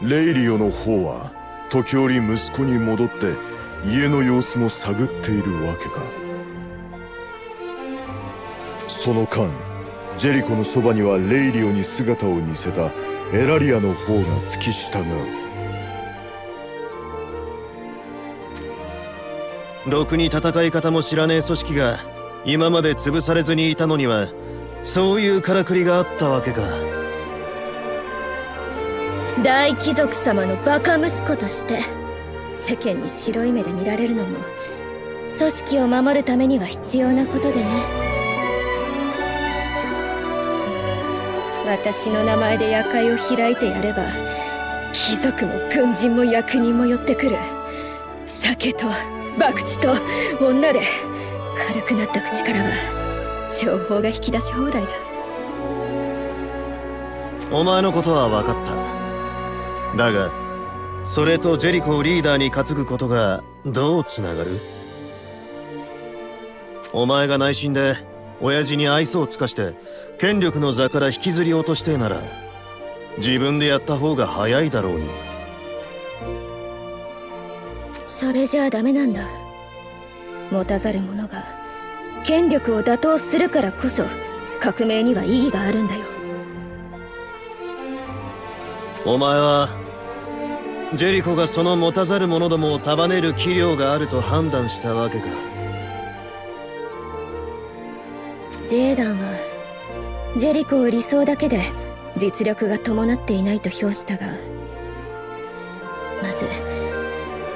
レイリオの方は時折息子に戻って家の様子も探っているわけか。その間ジェリコのそばにはレイリオに姿を似せたエラリアの方が付き従う。ろくに戦い方も知らねえ組織が今まで潰されずにいたのには、そういうからくりがあったわけか。大貴族様のバカ息子として世間に白い目で見られるのも組織を守るためには必要なことでね。私の名前で夜会を開いてやれば貴族も軍人も役人も寄ってくる。酒と博打と女で軽くなった口からは情報が引き出し放題だ。お前のことは分かった。だがそれとジェリコをリーダーに担ぐことがどうつながる？お前が内心で親父に愛想を尽かして権力の座から引きずり落としてなら自分でやった方が早いだろうに。それじゃあダメなんだ。持たざる者が権力を打倒するからこそ革命には意義があるんだよ。お前はジェリコがその持たざる者どもを束ねる器量があると判断したわけか。ジェーダンはジェリコを理想だけで実力が伴っていないと評したが、まず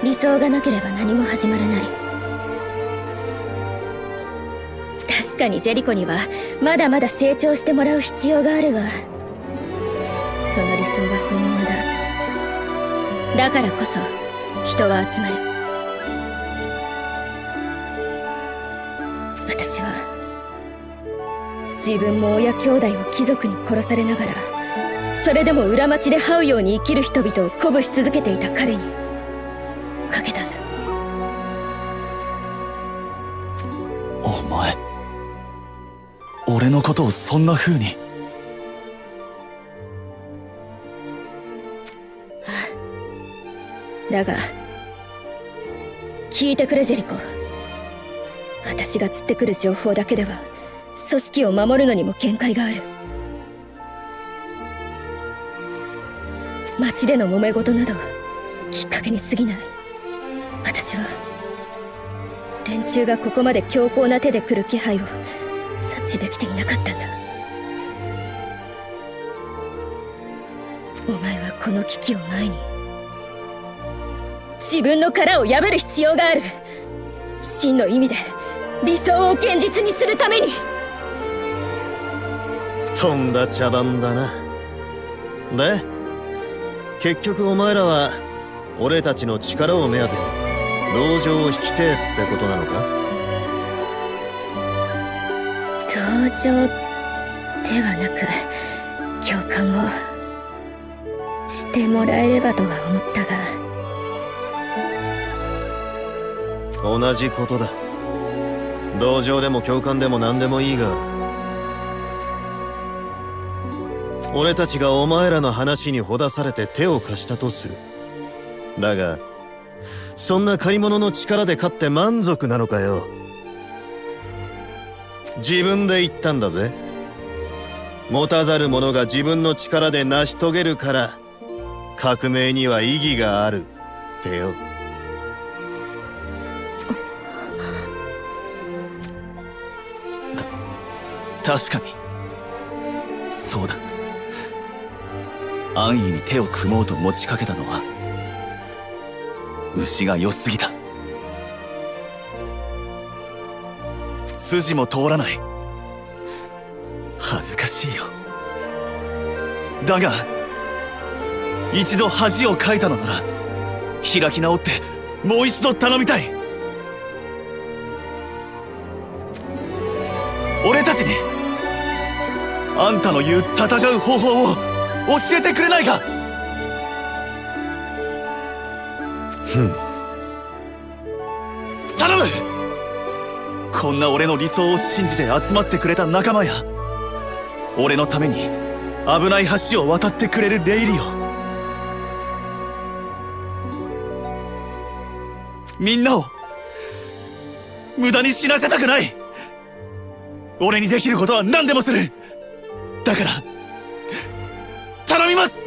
理想がなければ何も始まらない。確かにジェリコにはまだまだ成長してもらう必要があるが、その理想は本物だ。だからこそ人は集まる。私は自分も親兄弟を貴族に殺されながら、それでも裏町で這うように生きる人々を鼓舞し続けていた彼にかけたんだ。お前俺のことをそんな風に。だが聞いてくれジェリコ、私が釣ってくる情報だけでは組織を守るのにも限界がある。町での揉め事などきっかけに過ぎない。私は連中がここまで強硬な手で来る気配を察知できていなかったんだ。お前はこの危機を前に自分の殻を破る必要がある。真の意味で理想を現実にするために。とんだ茶番だな。で結局お前らは俺たちの力を目当てに道場を引きてえってことなのか？同情ではなく共感をしてもらえればとは思ったが。同じことだ。道場でも共感でも何でもいいが、俺たちがお前らの話にほだされて手を貸したとする。だがそんな借り物の力で勝って満足なのかよ。自分で言ったんだぜ。持たざる者が自分の力で成し遂げるから革命には意義があるってよ。確かにそうだ。安易に手を組もうと持ちかけたのは牛が良すぎた。筋も通らない。恥ずかしいよ。だが一度恥をかいたのなら開き直ってもう一度頼みたい。俺たちにあんたの言う戦う方法を教えてくれないか。頼む。こんな俺の理想を信じて集まってくれた仲間や俺のために危ない橋を渡ってくれるレイリオ、みんなを無駄に死なせたくない。俺にできることは何でもする。だから頼みます。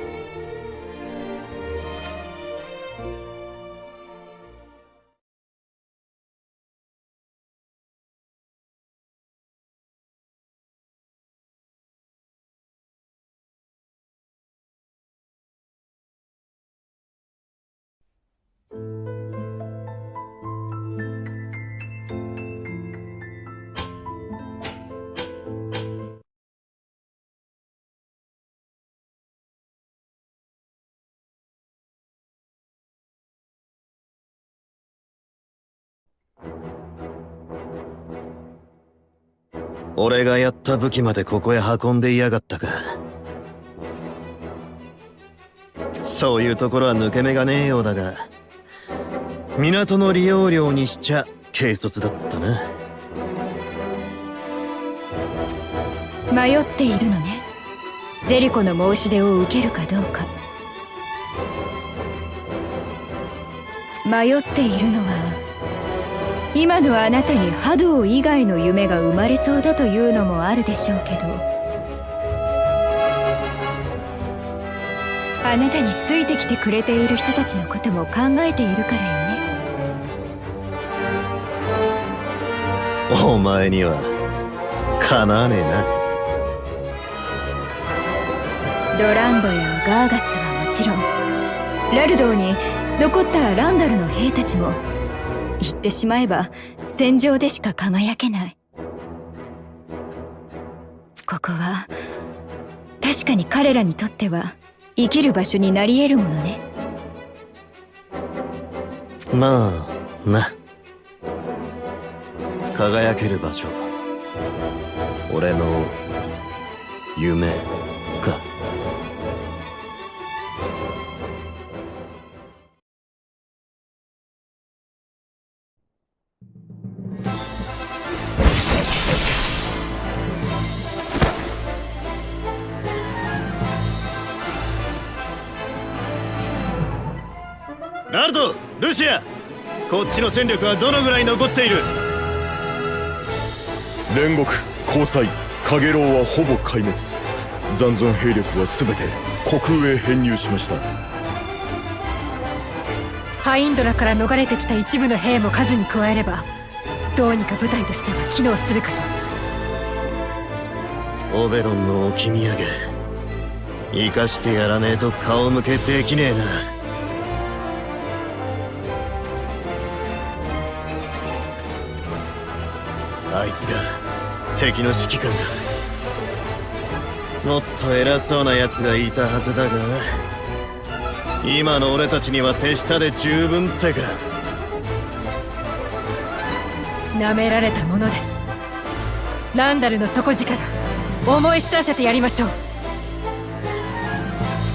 俺がやった武器までここへ運んでいやがったか。そういうところは抜け目がねえようだが、港の利用料にしちゃ軽率だったな。迷っているのね。ジェリコの申し出を受けるかどうか。迷っているのは今のあなたに波動以外の夢が生まれそうだというのもあるでしょうけど、あなたについてきてくれている人たちのことも考えているからよね。お前にはかなわねえな。ドランドやガーガスはもちろん、ラルドーに残ったランダルの兵たちも言ってしまえば戦場でしか輝けない。ここは確かに彼らにとっては生きる場所になり得るものね。まあな。輝ける場所、俺の夢か。ナルト、ルシア、こっちの戦力はどのぐらい残っている？煉獄、虹彩、カゲロウはほぼ壊滅。残存兵力は全て虚空へ編入しました。ハインドラから逃れてきた一部の兵も数に加えればどうにか部隊としては機能するかと。オベロンの置き土産生かしてやらねえと顔向けできねえな。あいつが敵の指揮官だ。もっと偉そうな奴がいたはずだが、今の俺たちには手下で十分ってか。舐められたものです。ランダルの底力思い知らせてやりましょう。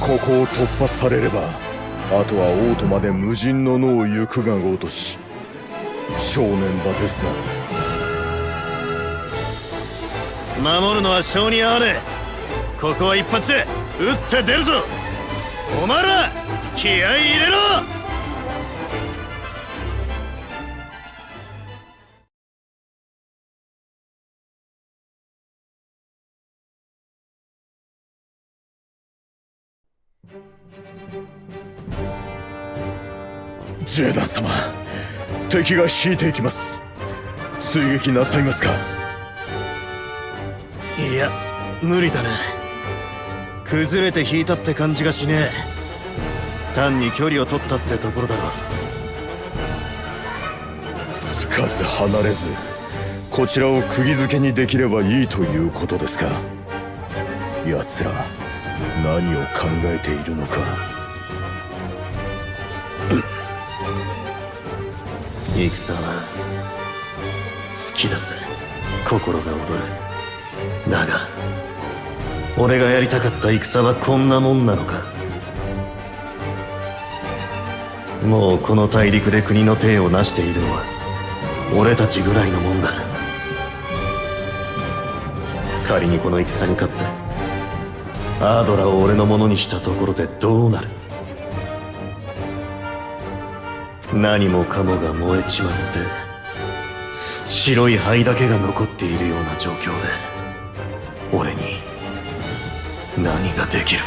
ここを突破されれば、あとは王都まで無人の野を行くがごとし、正念場ですな。守るのは性に合わねえ。ここは一発で撃って出るぞ。お前ら気合い入れろ。ジェーダン様、敵が引いていきます。追撃なさいますか？いや、無理だな。崩れて引いたって感じがしねえ。単に距離を取ったってところだろ。つかず離れず、こちらを釘付けにできればいいということですか？奴ら何を考えているのか。戦は好きだぜ。心が躍る。だが俺がやりたかった戦はこんなもんなのか。もうこの大陸で国の体を成しているのは俺たちぐらいのもんだ。仮にこの戦に勝ってアードラを俺のものにしたところでどうなる？何もかもが燃えちまって白い灰だけが残っているような状況で俺に何ができる？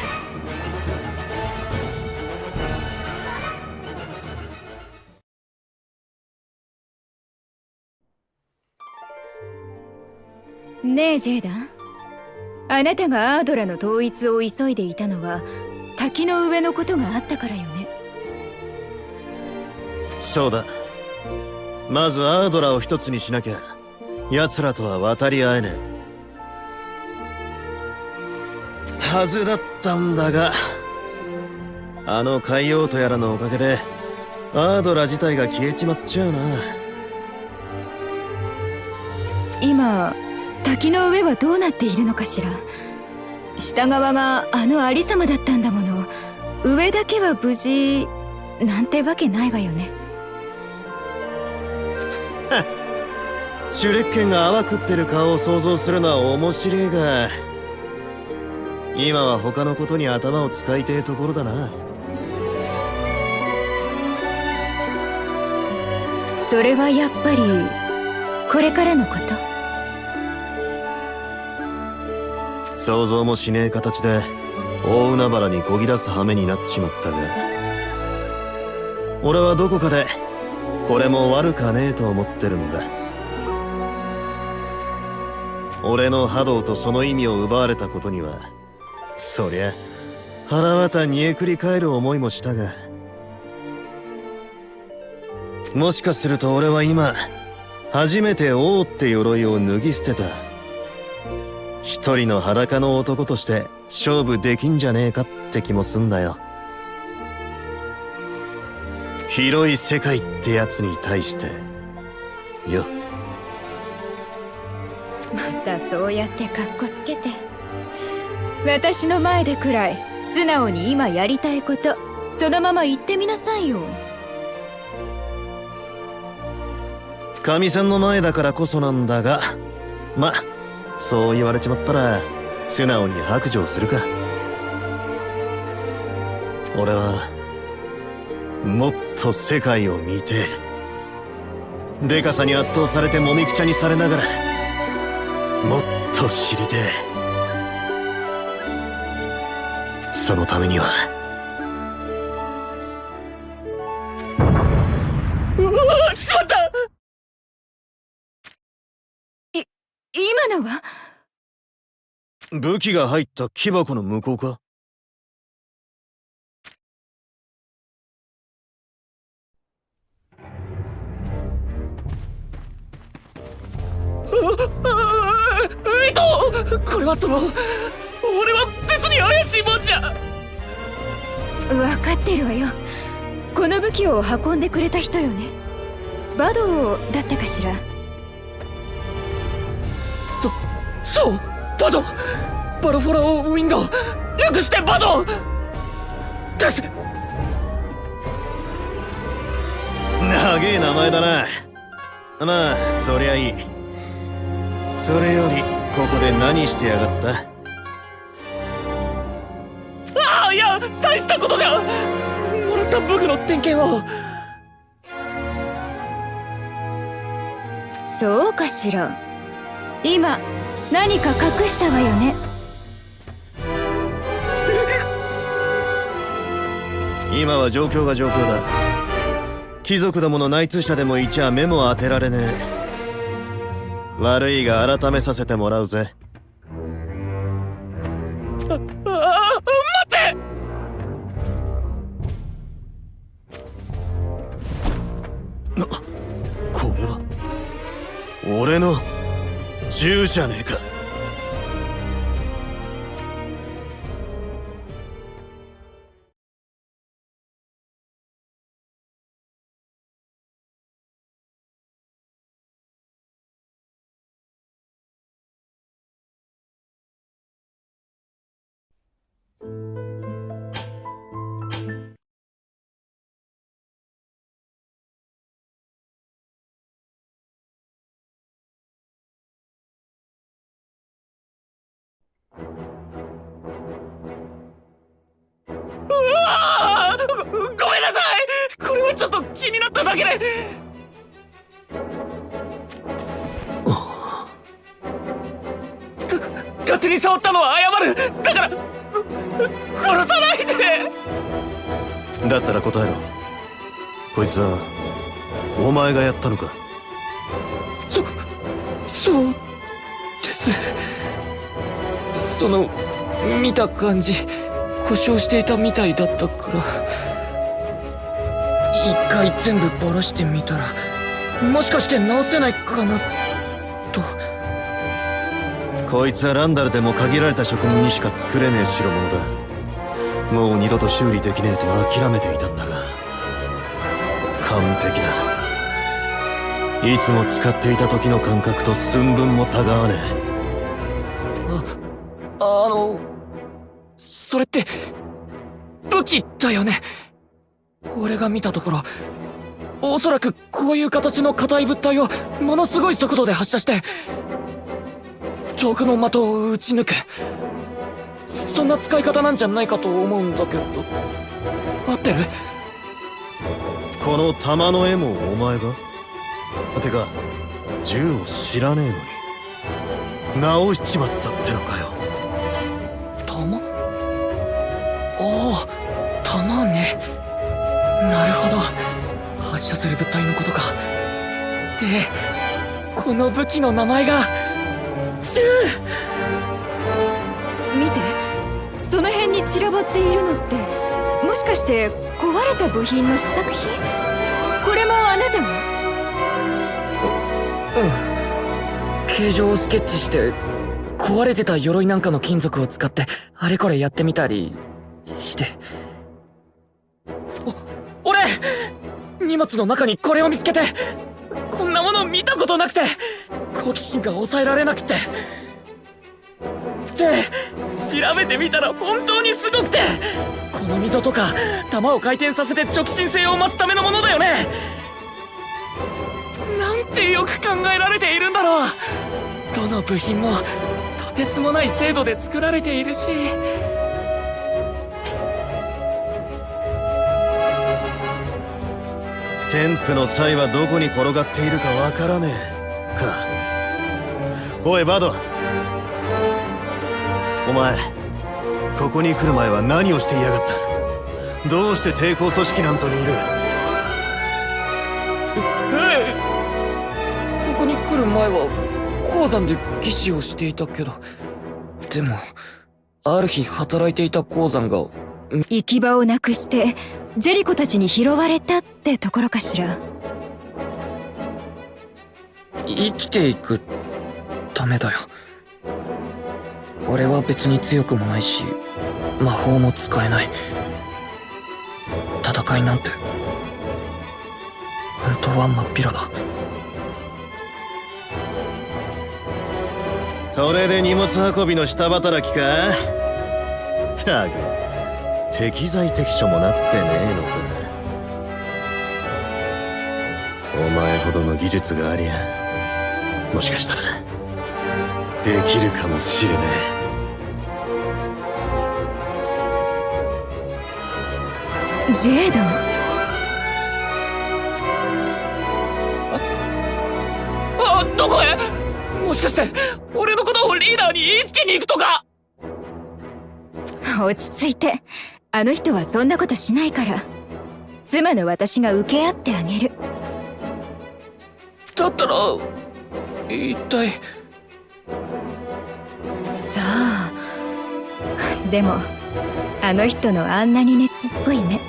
ねえジェイダン、あなたがアードラの統一を急いでいたのは滝の上のことがあったからよね。そうだ。まずアードラを一つにしなきゃ奴らとは渡り合えねえはずだったんだが、あの海王とやらのおかげでアードラ自体が消えちまっちゃうな。今滝の上はどうなっているのかしら。下側があの有様だったんだもの。上だけは無事なんてわけないわよね。シュレッケンが泡食ってる顔を想像するのは面白いが、今は他のことに頭を使いてえところだな。それはやっぱりこれからのこと。想像もしねえ形で大海原にこぎ出す羽目になっちまったが、俺はどこかでこれも悪かねえと思ってるんだ。俺の波動とその意味を奪われたことにはそりゃ腹渡煮えくり返る思いもしたが、もしかすると俺は今初めて王って鎧を脱ぎ捨てた。一人の裸の男として勝負できんじゃねえかって気もすんだよ。広い世界ってやつに対してよ。またそうやってカッコつけて、私の前でくらい素直に今やりたいことそのまま言ってみなさいよ。神さんの前だからこそなんだが、ま、そう言われちまったら素直に白状するか。俺はもっと世界を見て、でかさに圧倒されてもみくちゃにされながらもっと知りてえ。そのためにはしまった。今のは武器が入った木箱の向こうか。これは俺は別に怪しいもんじゃ。分かってるわよ。この武器を運んでくれた人よね。バドだったかしら。そうバド、バロフォラオウィンド、略してバドです。長え名前だな。まあそりゃいい。それよりここで何してやがった？ああ、いや大したことじゃ。もらった武具の点検を。そうかしら。今何か隠したわよね。今は状況が状況だ。貴族どもの内通者でもいちゃ目も当てられねえ。悪いが改めさせてもらうぜ。待って。これは俺の銃じゃねえか。ごめんなさい。これはちょっと気になっただけで。勝手に触ったのは謝る。だから殺さないで。だったら答えろ。こいつはお前がやったのか？そうです。見た感じ故障していたみたいだったから、一回全部バラしてみたら、もしかして直せないかなと。こいつはランダルでも限られた職人にしか作れねえ代物だ。もう二度と修理できねえと諦めていたんだが、完璧だ。いつも使っていた時の感覚と寸分もたがわねえ。それって武器だよね。俺が見たところ、おそらくこういう形の硬い物体をものすごい速度で発射して遠くの的を撃ち抜く、そんな使い方なんじゃないかと思うんだけど、合ってる？この弾の絵もお前が？てか銃を知らねえのに直しちまったってのかよ。弾？ああ、弾ね。なるほど、発射する物体のことか。で、この武器の名前が銃。見て、その辺に散らばっているのって、もしかして壊れた部品の試作品？これもあなたが？形状をスケッチして壊れてた鎧なんかの金属を使ってあれこれやってみたりして。俺荷物の中にこれを見つけて、こんなもの見たことなくて好奇心が抑えられなくて、で調べてみたら本当にすごくて、この溝とか弾を回転させて直進性を増すためのものだよね。なんてよく考えられているんだろう。どの部品もとてつもない精度で作られているし。添付の際はどこに転がっているかわからねえか。おいバド、お前ここに来る前は何をしていやがった？どうして抵抗組織なんぞにいる？ここに来る前は鉱山で技師をしていたけど、でもある日働いていた鉱山が行き場をなくしてジェリコたちに拾われたってところかしら。生きていくためだよ。俺は別に強くもないし魔法も使えない。戦いなんて本当は真っ平だ。それで荷物運びの下働きか？ったく適材適所もなってねえのか。お前ほどの技術がありゃもしかしたらできるかもしれねえ。ジェードン、どこへ？もしかして俺のことをリーダーに言いつけに行くとか？落ち着いて。あの人はそんなことしないから。妻の私が請け合ってあげる。だったら一体。さあ、でもあの人のあんなに熱っぽい目、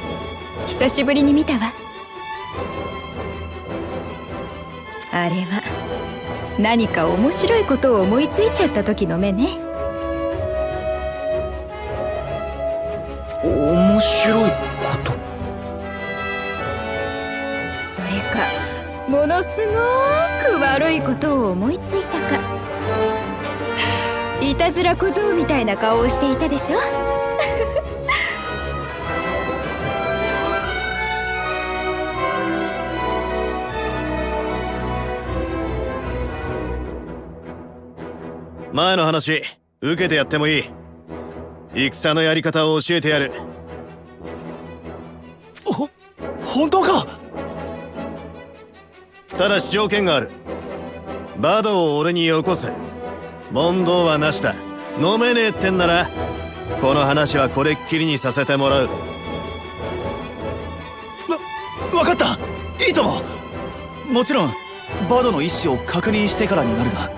久しぶりに見たわ。あれは何か面白いことを思いついちゃった時の目ね。面白いこと？それかものすごく悪いことを思いついたか。いたずら小僧みたいな顔をしていたでしょ。前の話受けてやってもいい。戦のやり方を教えてやる。本当か？ただし条件がある。バドを俺によこせ。問答はなしだ。飲めねえってんならこの話はこれっきりにさせてもらう。わかった、いいとも。もちろんバドの意思を確認してからになるが。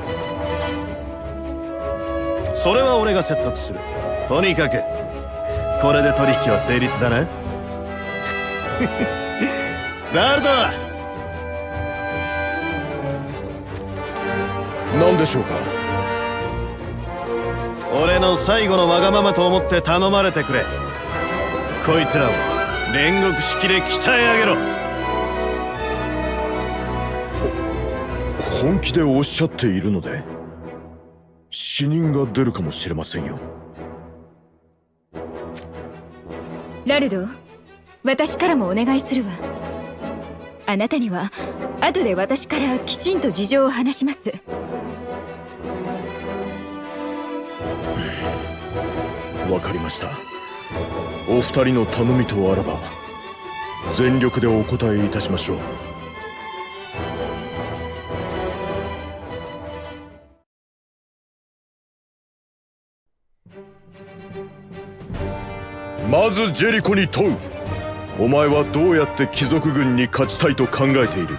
それは俺が説得する。とにかくこれで取引は成立だな。ラルド、何でしょうか？俺の最後のわがままと思って頼まれてくれ。こいつらを煉獄式で鍛え上げろ。本気でおっしゃっているので死人が出るかもしれませんよ。ラルド、私からもお願いするわ。あなたには後で私からきちんと事情を話します。わかりました。お二人の頼みとあらば全力でお答えいたしましょう。まずジェリコに問う。お前はどうやって貴族軍に勝ちたいと考えている？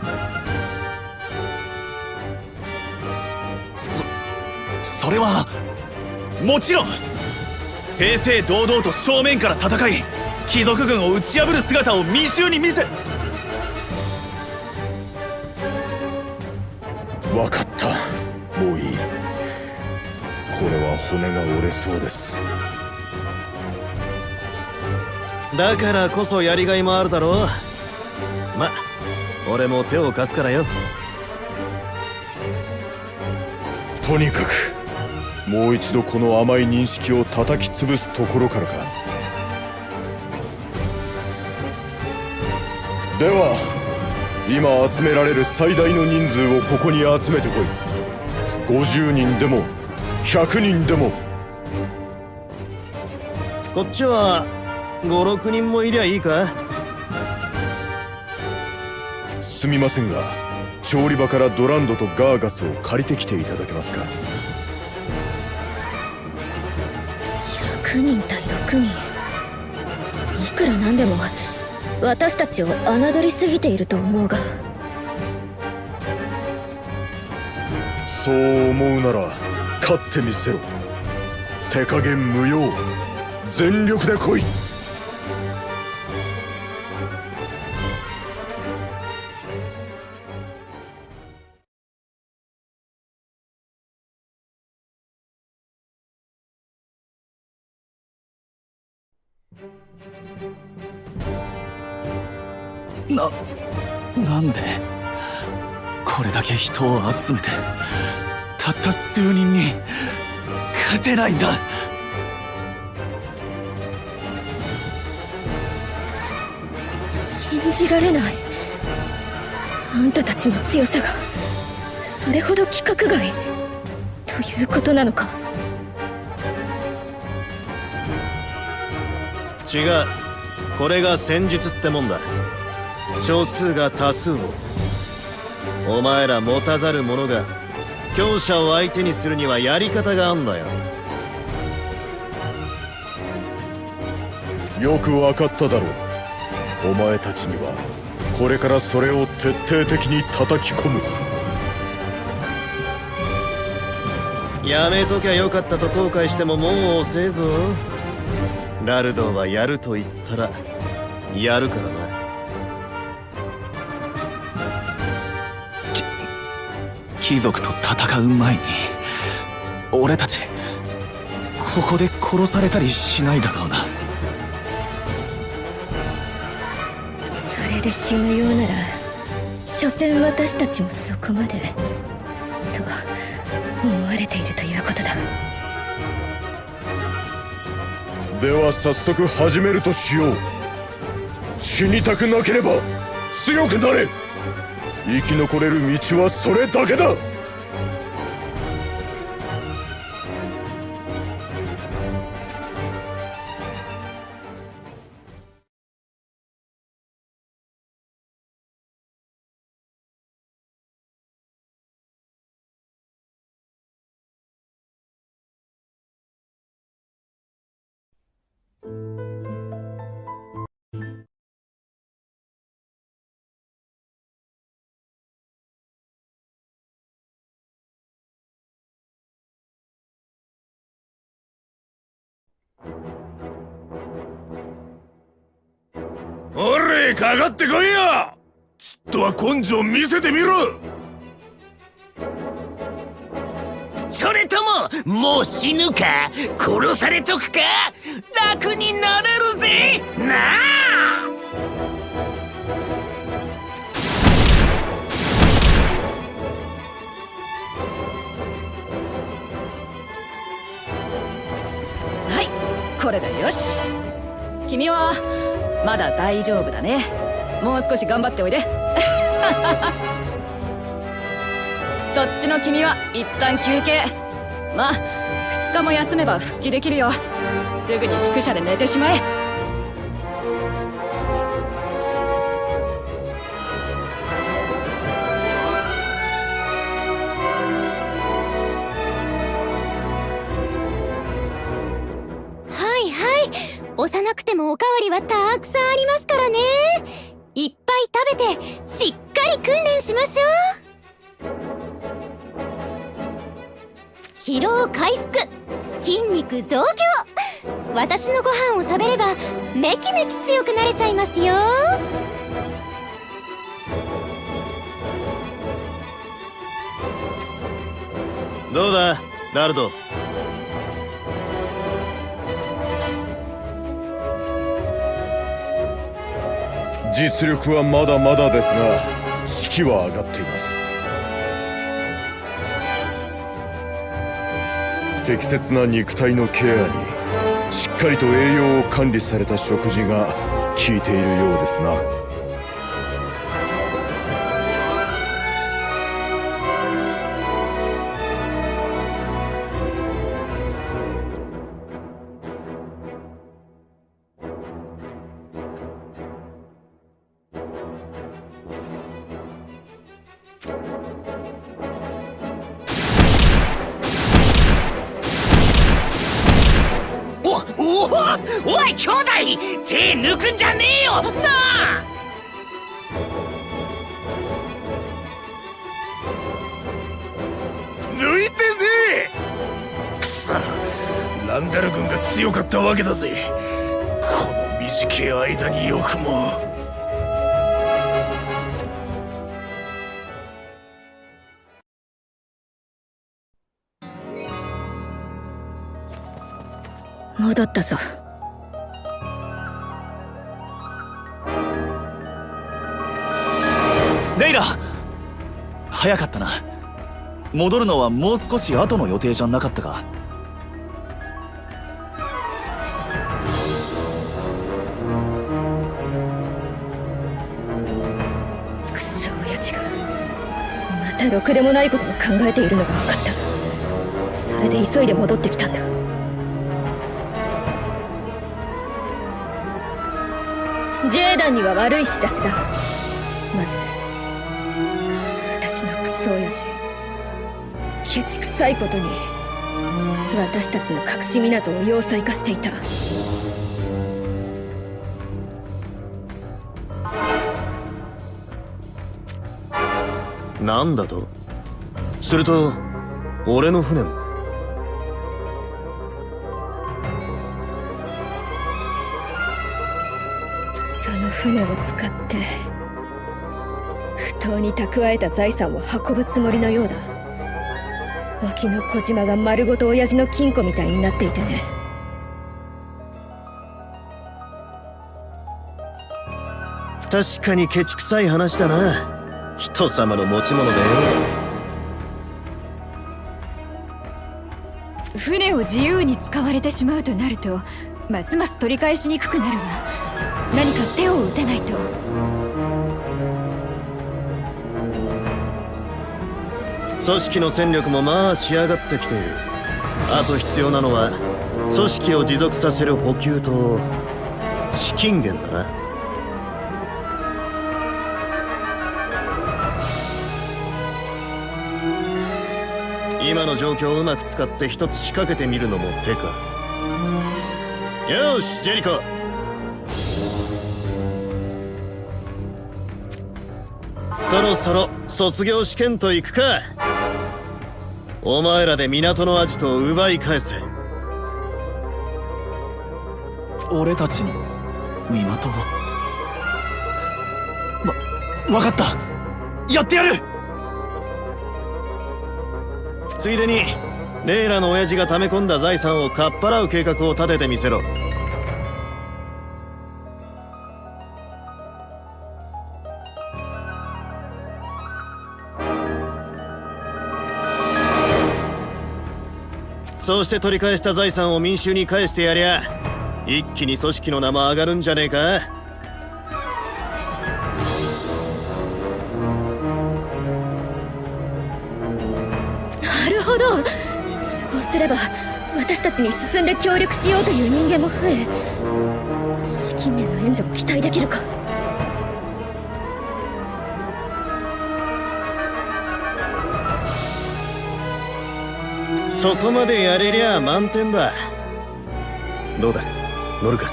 それはもちろん正々堂々と正面から戦い貴族軍を打ち破る姿を民衆に見せ。わかった。もういい。これは骨が折れそうです。だからこそやりがいもあるだろう。ま、俺も手を貸すからよ。とにかくもう一度この甘い認識を叩き潰すところからか。では今集められる最大の人数をここに集めてこい。50人でも100人でも。こっちは5、6人もいりゃいいか。すみませんが調理場からドランドとガーガスを借りてきていただけますか。100人対6人、いくらなんでも私たちを侮りすぎていると思うが。そう思うなら勝ってみせろ。手加減無用、全力で来い。なんでこれだけ人を集めてたった数人に勝てないんだ。信じられない。あんたたちの強さがそれほど規格外ということなのか。違う。これが戦術ってもんだ。少数が多数を。お前ら持たざる者が強者を相手にするにはやり方があんだよ。よくわかっただろう。お前たちにはこれからそれを徹底的に叩き込む。やめときゃよかったと後悔してももう遅えぞ。ラルドはやると言ったらやるからな。貴族と戦う前に俺たちここで殺されたりしないだろうな。それで死ぬようなら所詮私たちもそこまでと思われているということだ。では早速始めるとしよう。死にたくなければ強くなれ。生き残れる道はそれだけだ。おれ、かかってこいよ。ちっとは根性見せてみろ。それとももう死ぬか殺されとくか楽になれるぜなあ。はいこれでよし。君はまだ大丈夫だね。もう少し頑張っておいでそっちの君は一旦休憩。まあ2日も休めば復帰できるよ。すぐに宿舎で寝てしまえ。はいはい、幼くてもおかわりはたくさんありますからね。いっぱい食べてしっかり訓練しましょう。疲労回復、筋肉増強。私のご飯を食べればめきめき強くなれちゃいますよ。どうだラルド。実力はまだまだですが士気は上がっています。適切な肉体のケアにしっかりと栄養を管理された食事が効いているようですな。おい兄弟、手抜くんじゃねえよなあ。抜いてねえ。くそ、ランダル軍が強かったわけだぜ。この短い間によくも。戻ったぞ。レイラ、早かったな。戻るのはもう少し後の予定じゃなかったか。クソ親父がまたろくでもないことを考えているのが分かった。それで急いで戻ってきたんだ。ジェーダンには悪い知らせだ。まず私のクソ親父、ケチくさいことに私たちの隠し港を要塞化していた。なんだと？すると俺の船も？その船を使って不当に蓄えた財産を運ぶつもりのようだ。沖の小島が丸ごと親父の金庫みたいになっていてね。確かにケチくさい話だな。人様の持ち物だよ。船を自由に使われてしまうとなるとますます取り返しにくくなるわ。何か手を打てないと。組織の戦力もまあ仕上がってきている。あと必要なのは組織を持続させる補給と資金源だな。今の状況をうまく使って一つ仕掛けてみるのも手か。よしジェリコ、そろそろ卒業試験と行くか。お前らで港のアジトを奪い返せ。俺たちの港を。わかった、やってやる。ついでにレイラの親父が溜め込んだ財産をかっぱらう計画を立ててみせろ。そうして取り返した財産を民衆に返してやりゃ一気に組織の名も上がるんじゃねえか。なるほど。そうすれば私たちに進んで協力しようという人間も増え、資金面の援助も期待できるか。そこまでやれりゃ満点だ。どうだ、乗るか。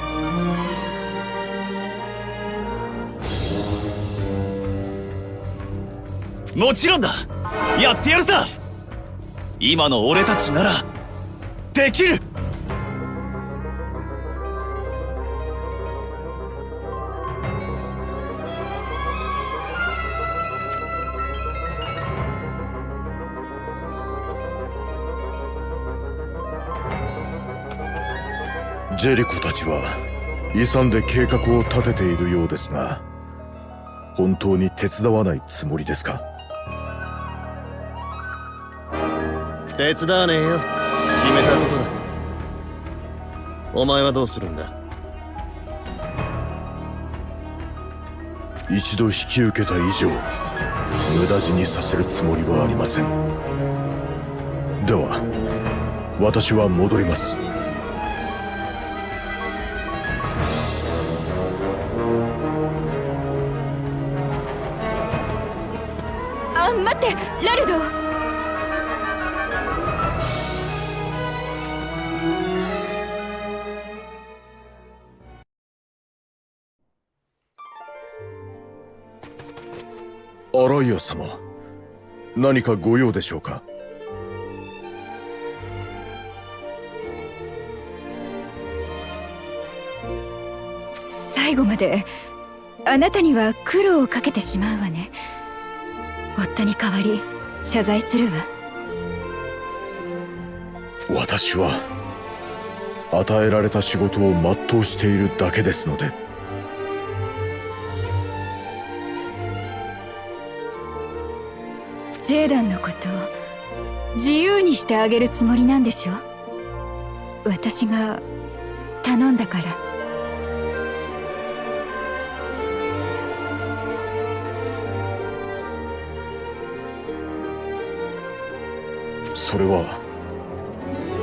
もちろんだ、やってやるさ。今の俺たちならできる。ジェリコたちは勇んで計画を立てているようですが、本当に手伝わないつもりですか？手伝わねえよ。決めたことだ。お前はどうするんだ？一度引き受けた以上無駄死にさせるつもりはありません。では私は戻ります。あ、待って、ラルド。アライア様、何かご用でしょうか？最後まであなたには苦労をかけてしまうわね。夫に代わり謝罪するわ。私は与えられた仕事を全うしているだけですので。ジェーダンのことを自由にしてあげるつもりなんでしょ？私が頼んだから。それは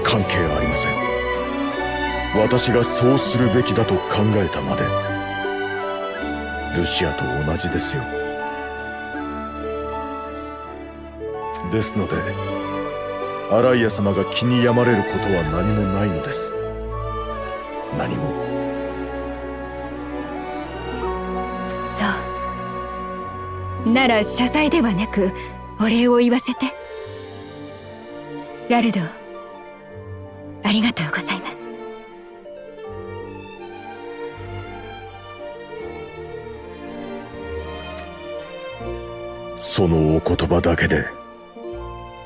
関係ありません。私がそうするべきだと考えたまで。ルシアと同じですよ。ですのでアライア様が気に病まれることは何もないのです。何も。そうなら謝罪ではなくお礼を言わせて。ラルド、ありがとうございます。そのお言葉だけで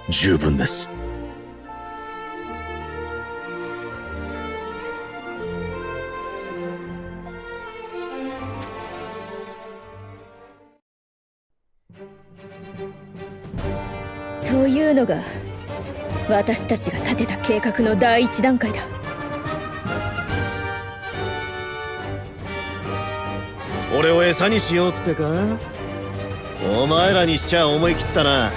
十分です。というのが私たちが立てた計画の第一段階だ。俺を餌にしようってか？お前らにしちゃ思い切ったな。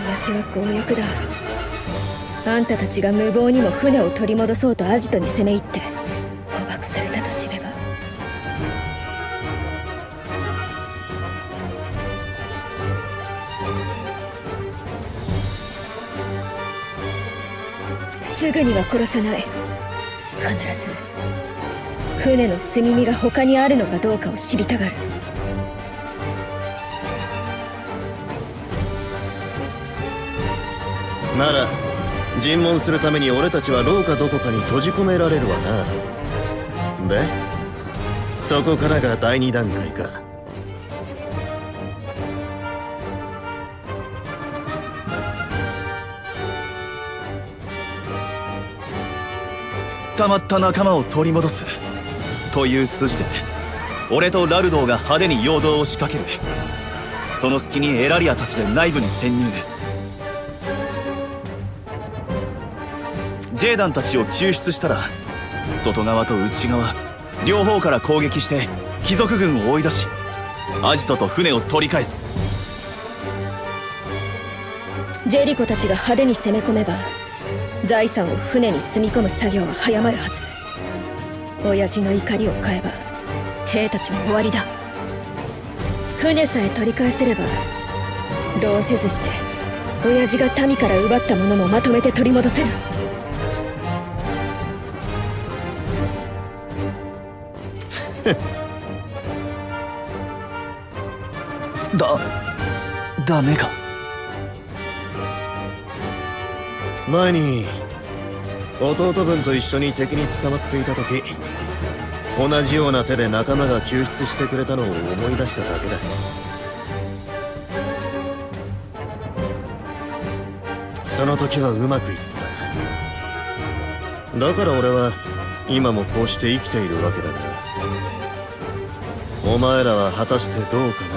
親父は強欲だ。あんたたちが無謀にも船を取り戻そうとアジトに攻め入って捕獲されたと知れば。すぐには殺さない。必ず船の積み荷が他にあるのかどうかを知りたがる。なら尋問するために俺たちは廊下どこかに閉じ込められるわな。でそこからが第二段階か。捕まった仲間を取り戻すという筋で俺とラルドーが派手に陽動を仕掛ける。その隙にエラリアたちで内部に潜入。ジェーダンたちを救出したら外側と内側両方から攻撃して貴族軍を追い出しアジトと船を取り返す。ジェリコたちが派手に攻め込めば財産を船に積み込む作業は早まるはず。親父の怒りを買えば兵たちも終わりだ。船さえ取り返せれば労せずして親父が民から奪ったものもまとめて取り戻せる。ダメか。前に弟分と一緒に敵に捕まっていた時同じような手で仲間が救出してくれたのを思い出しただけだ。その時はうまくいった。だから俺は今もこうして生きているわけだが、お前らは果たしてどうかな。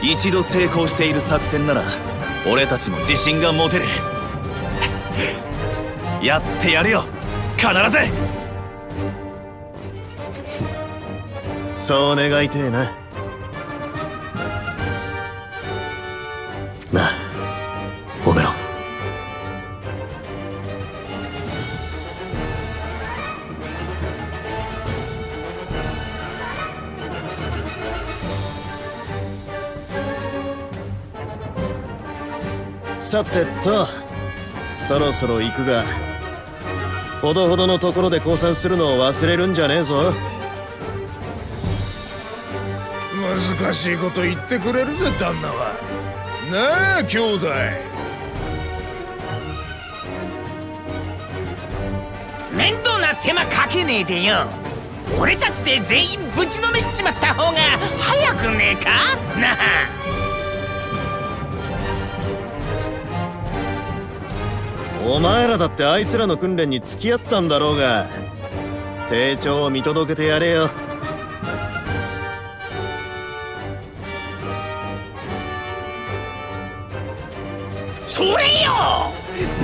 一度成功している作戦なら俺たちも自信が持てる。やってやるよ、必ず。そう願いてえな。なあオベロン。さてと、そろそろ行くが、ほどほどのところで降参するのを忘れるんじゃねえぞ。難しいこと言ってくれるぜ旦那は。なあ兄弟。面倒な手間かけねえでよ。俺たちで全員ぶちのめしちまった方が早くねえかなあ。お前らだってあいつらの訓練に付き合ったんだろうが、成長を見届けてやれよ。それよ、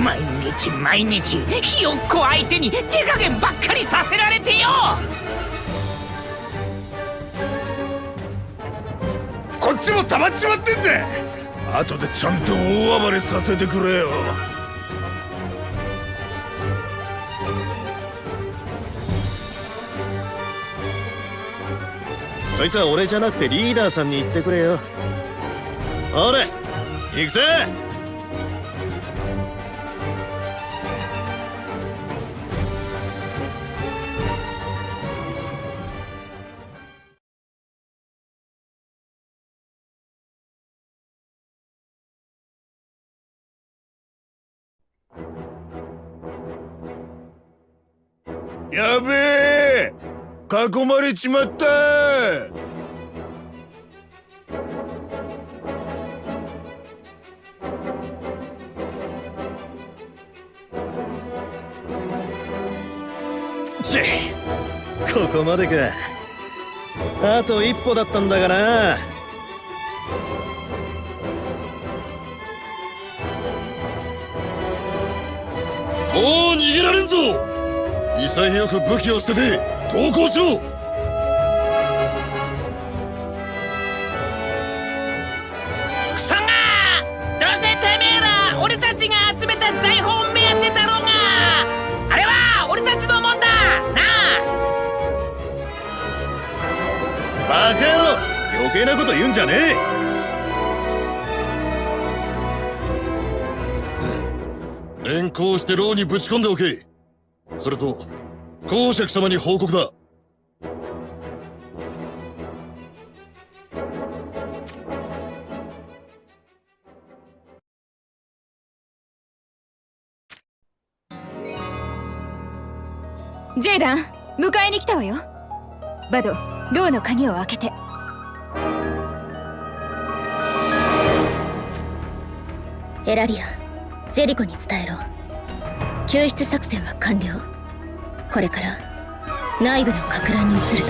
毎日毎日ひよっこ相手に手加減ばっかりさせられてよ。こっちも溜まっちまってんだ。後でちゃんと大暴れさせてくれよ。そいつは俺じゃなくてリーダーさんに言ってくれよ。おれ行くぜ。やべえ、囲まれちまった。チッ、ここまでか。あと一歩だったんだがな。もう逃げられんぞ。潔く武器を捨てて投降しろ。クソがどうせてめえら俺たちが集めた財宝目当てだろうが、あれは俺たちのもんだなあ。バカ野郎、余計なこと言うんじゃねえ。連行して牢にぶち込んでおけ。それと公爵様に報告だ。ジェイダン、迎えに来たわよ。バド、牢の鍵を開けて。エラリア、ジェリコに伝えろ。救出作戦は完了。これから内部のか乱に移る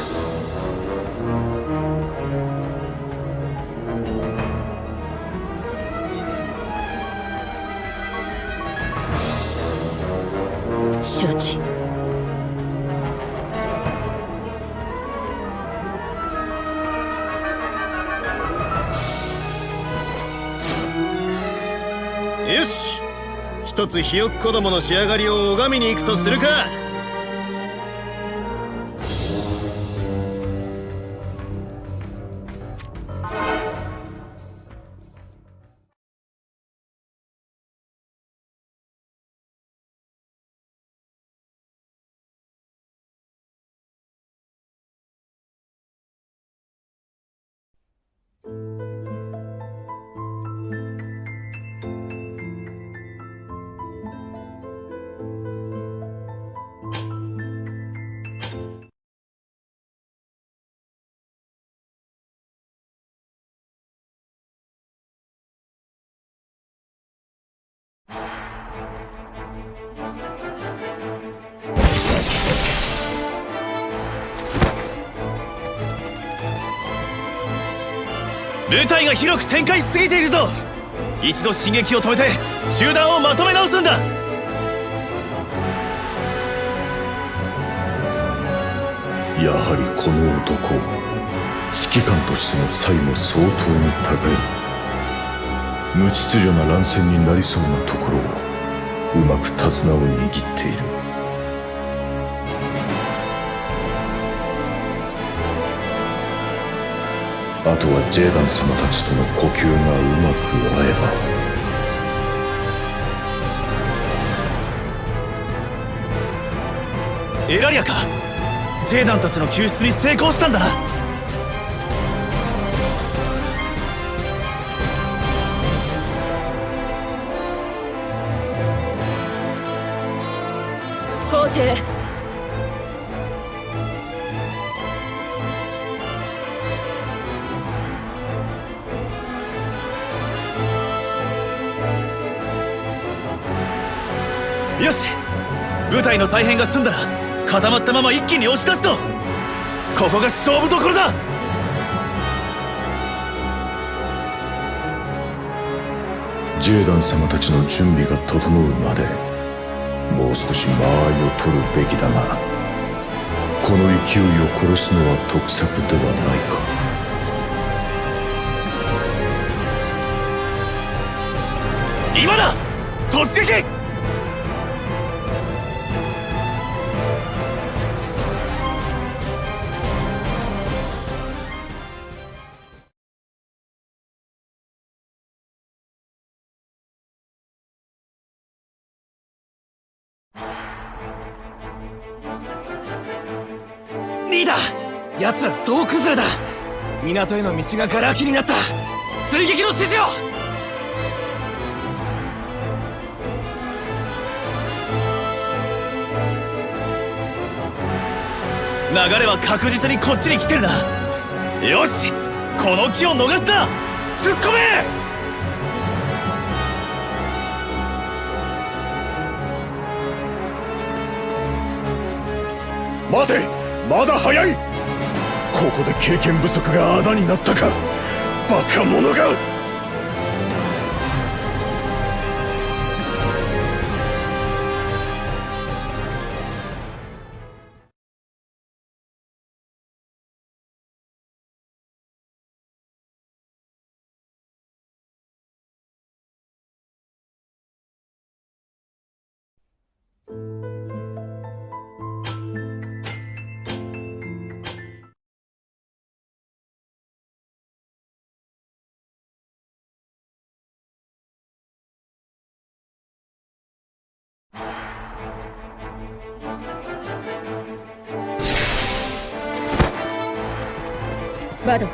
と。承知。よし、一つひよっこどもの仕上がりを拝みに行くとするか。部隊が広く展開しすぎているぞ。一度進撃を止めて集団をまとめ直すんだ。やはりこの男、指揮官としての才も相当に高い。無秩序な乱戦になりそうなところをうまく手綱を握っている。あとはジェーダン様たちとの呼吸がうまく合えば。エラリアか。ジェーダンたちの救出に成功したんだな。皇帝、よし、部隊の再編が済んだら固まったまま一気に押し出すぞ。ここが勝負どころだ。ジェーダン様たちの準備が整うまでもう少し間合いを取るべきだが、この勢いを殺すのは得策ではないか。今だ、突撃！リーダー、奴ら総崩れだ。港への道がガラ空きになった。追撃の指示を。流れは確実にこっちに来てるな。よし、この機を逃すな。突っ込め！待て、まだ早い。ここで経験不足があだになったか、バカ者が。バド、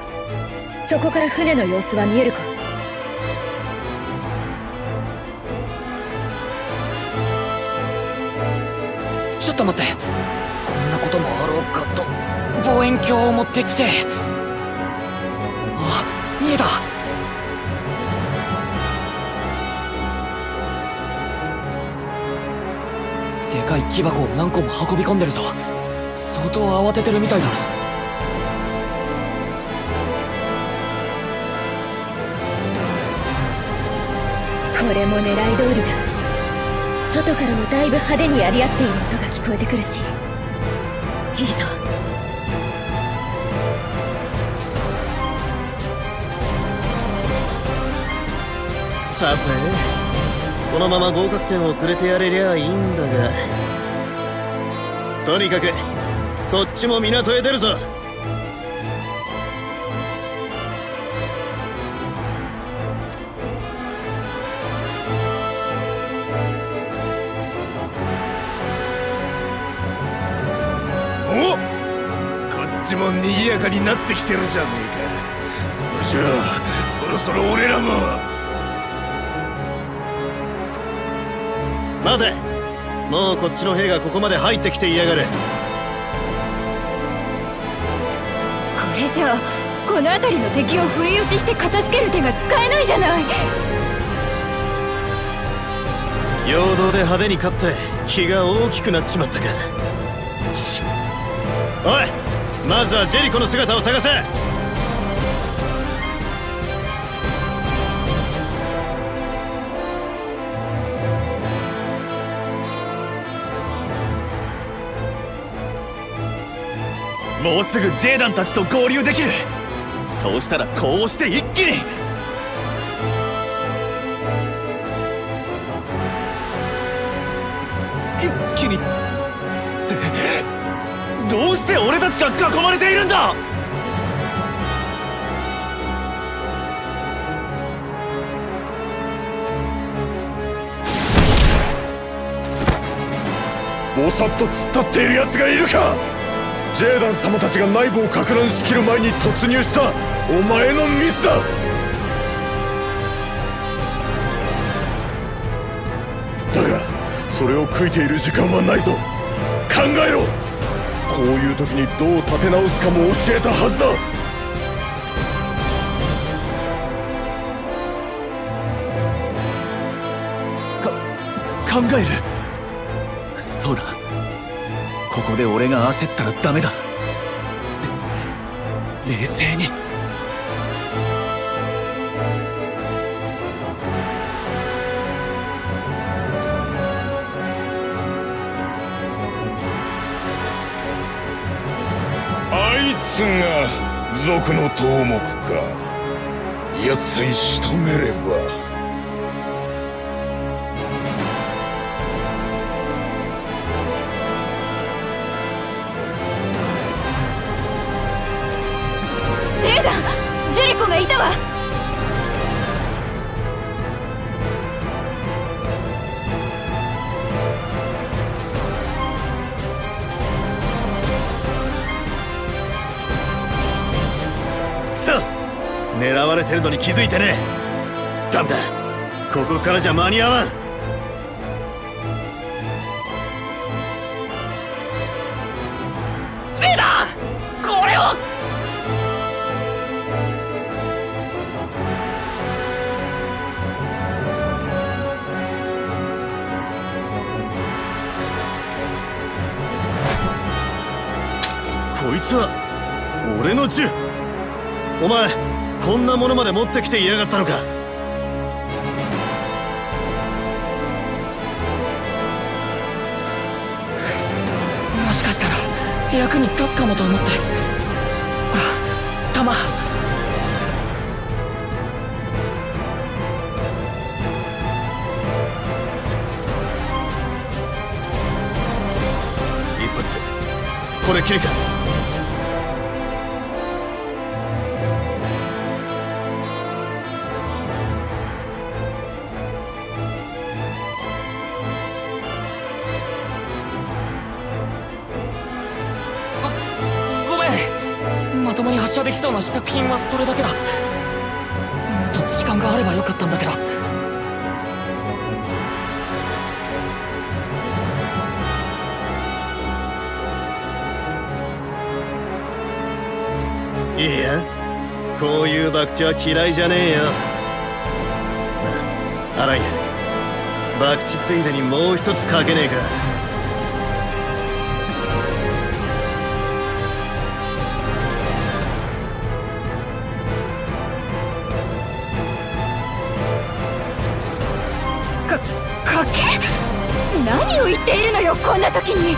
そこから船の様子は見えるか？ちょっと待って、こんなこともあろうかと望遠鏡を持ってきて。あ、見えた。でかい木箱を何個も運び込んでるぞ。相当慌ててるみたいだな。これも狙い通りだ。外からもだいぶ派手にやり合っている音が聞こえてくるし、いいぞ。さて、このまま合格点をくれてやれりゃいいんだが、とにかくこっちも港へ出るぞ。こっちも賑やかになってきてるじゃねえか。じゃあそろそろ俺らも。待て、もうこっちの兵がここまで入ってきていやがる。これじゃあこの辺りの敵を不意打ちして片付ける手が使えないじゃない。陽動で派手に勝って気が大きくなっちまったか。おい、まずはジェリコの姿を探せ。もうすぐジェーダンたちと合流できる。そうしたらこうして一気に。一気にってどうして俺たちが囲まれているんだ。ぼさっと突っ立っている奴がいるか。ジェーダン様たちが内部をか乱しきる前に突入したお前のミスだ。だがそれを悔いている時間はないぞ。考えろ。こういう時にどう立て直すかも教えたはずだ。考える。そうだ、ここで俺が焦ったらダメだ。冷静に。あいつが族の頭目か。奴さえ仕留めれば。ジェリコがいたわ。くそ、狙われてるのに気づいてね。ダメだ、ここからじゃ間に合わん。ジェダン、これを。こいつは俺の銃。お前こんなものまで持ってきていやがったのか。もしかしたら役に立つかもと思って。ほら、弾。一発これ切りか。ごめん。まともに発射できそうな試作品はそれだけだ。もっと時間があればよかったんだけど。いいや、こういう博打は嫌いじゃねえよ。なあ、荒井博打ついでにもう一つかけねえか。賭け？何を言っているのよ、こんな時に。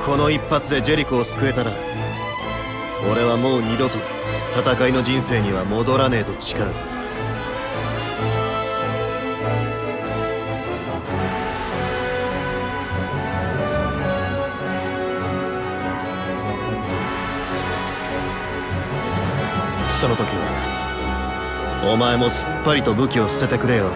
この一発でジェリコを救えたら、俺はもう二度と戦いの人生には戻らねえと誓う。その時はお前もすっぱりと武器を捨ててくれよ。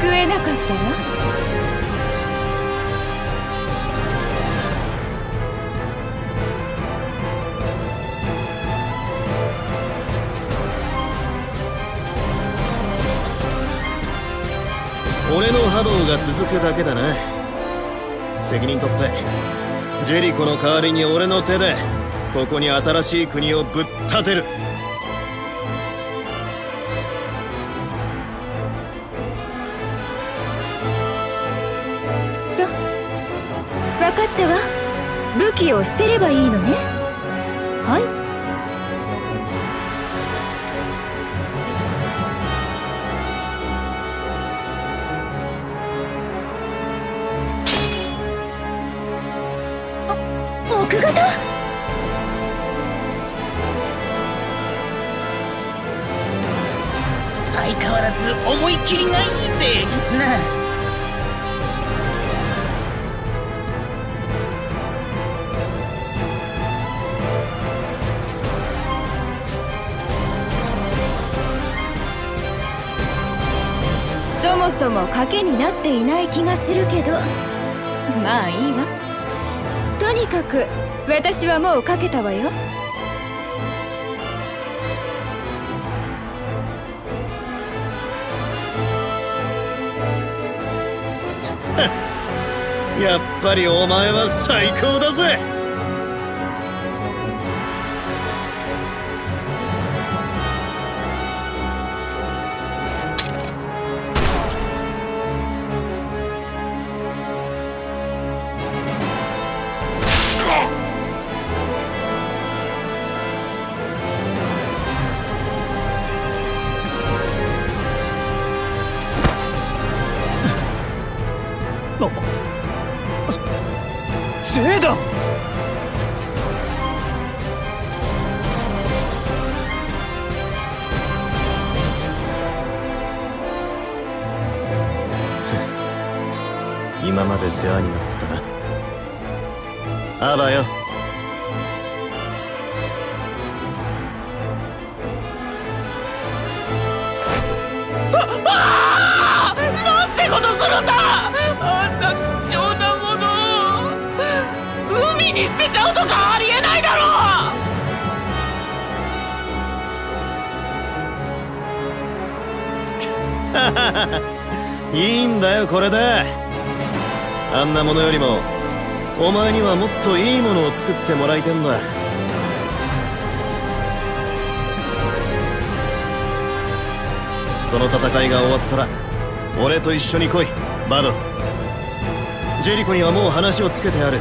救えなかったら？俺の波動が続くだけだな。責任取ってジェリコの代わりに俺の手でここに新しい国をぶっ立てる。そう、分かったわ。武器を捨てればいいのね。はい。奥方。相変わらず思い切りがいいぜなあ。そもそも賭けになっていない気がするけど、まあいいわ。とにかく私はもう賭けたわよ。やっぱりお前は最高だぜ。ジェイダン！今まで世話になったな。アバよ。なんてことするんだ！あんな貴重なものを海に捨てちゃうとかありえないだろう。いいんだよこれで。あんなものよりもお前にはもっといいものを作ってもらいてんだ。この戦いが終わったら俺と一緒に来いバド。ジェリコにはもう話をつけてある。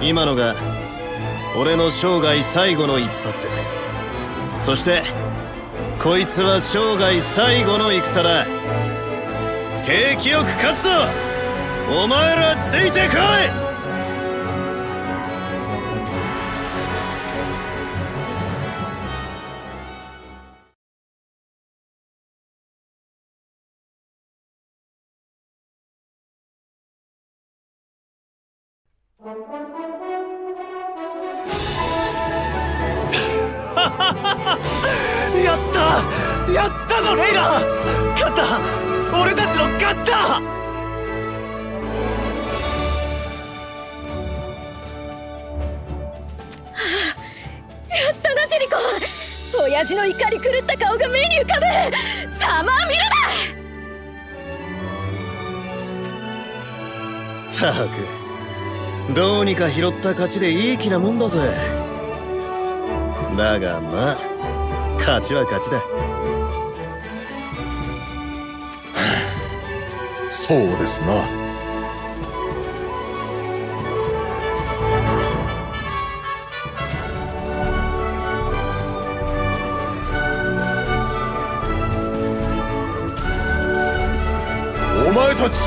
今のが俺の生涯最後の一発。そしてこいつは生涯最後の戦だ。景気よく勝つぞ。お前らついてこい。やったやったぞレイラ！勝った！俺たちの勝ちだ！やったなジェリコ！親父の怒り狂った顔が目に浮かぶ！ざまあみるたくどうにか拾った勝ちでいい気なもんだぜ。だがまあ勝ちは勝ちだ。そうですな。お前たち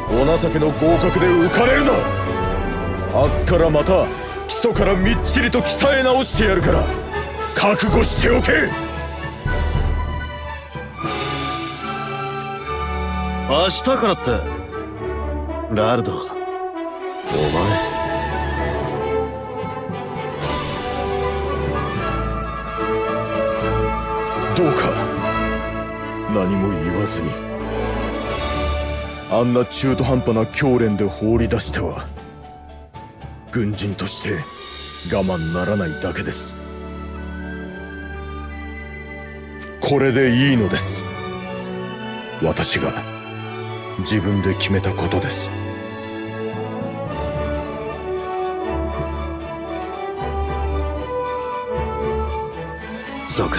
お情けの合格で浮かれるな。明日からまた基礎からみっちりと鍛え直してやるから覚悟しておけ。明日からってラルド、お前どうか何も言わずに。あんな中途半端な教練で放り出しては軍人として我慢ならないだけです。これでいいのです。私が自分で決めたことです。そうか。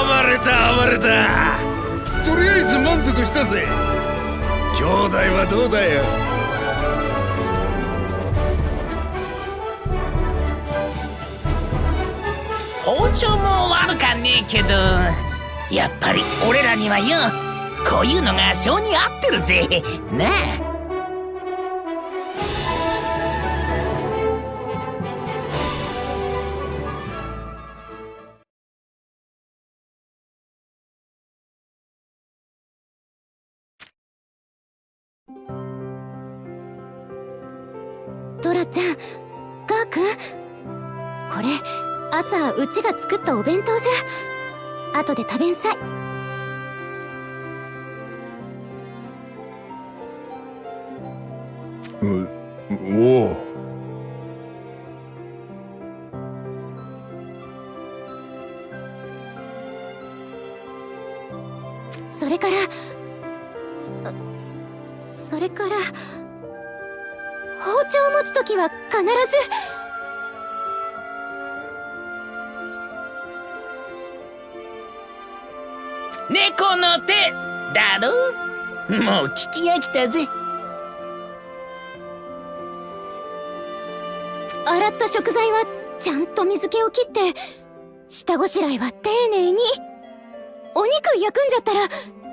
暴れた暴れた。とりあえず満足したぜ。兄弟はどうだよ。包丁も悪かねえけど、やっぱり俺らにはよ、こういうのが性に合ってるぜなあ。トラちゃん、ガーくん、これ朝うちが作ったお弁当じゃ。後で食べんさい。おお。それから包丁を持つときは必ず猫の手だろ。もう聞き飽きたぜ。洗った食材はちゃんと水気を切って、下ごしらえは丁寧に。お肉焼くんじゃったら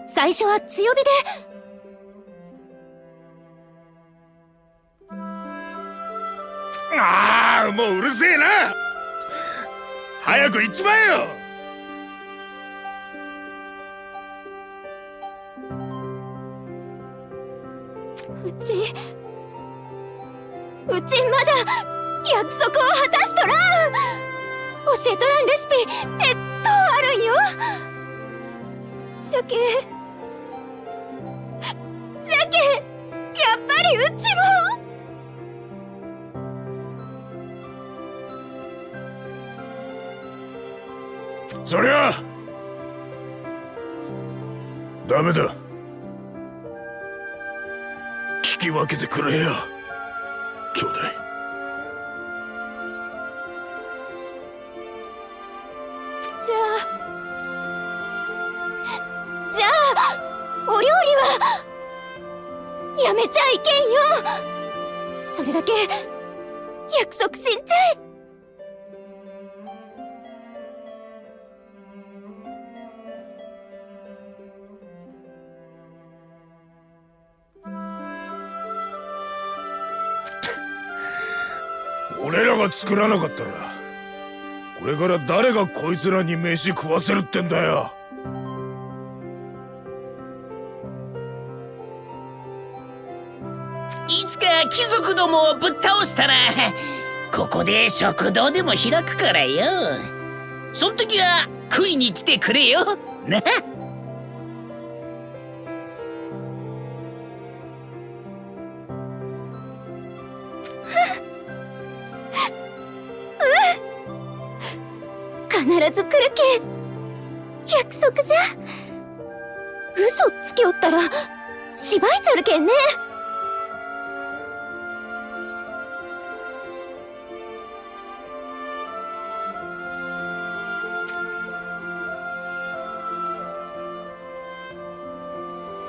最初は強火で。ああ、もううるせえな。早く行っちまえよ。うちまだ約束を果たしとらん。教えとらんレシピあるんよ。じゃけやっぱりうちも。そりゃダメだ。聞き分けてくれよ兄弟。じゃあお料理はやめちゃいけんよ。それだけ約束しんちゃい。俺らが作らなかったらこれから誰がこいつらに飯食わせるってんだよ。いつか貴族どもをぶっ倒したらここで食堂でも開くからよ。そん時は食いに来てくれよな。必ず来るけん約束じゃ。嘘つきおったらしばいちゃるけんね。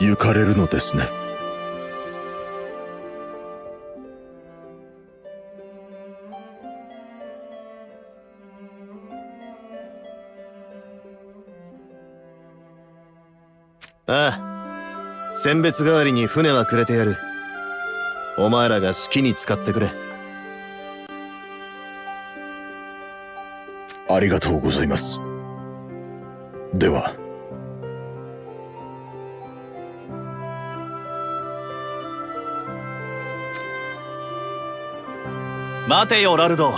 行かれるのですね。ああ、選別代わりに船はくれてやる。お前らが好きに使ってくれ。ありがとうございます。では。待てよラルド。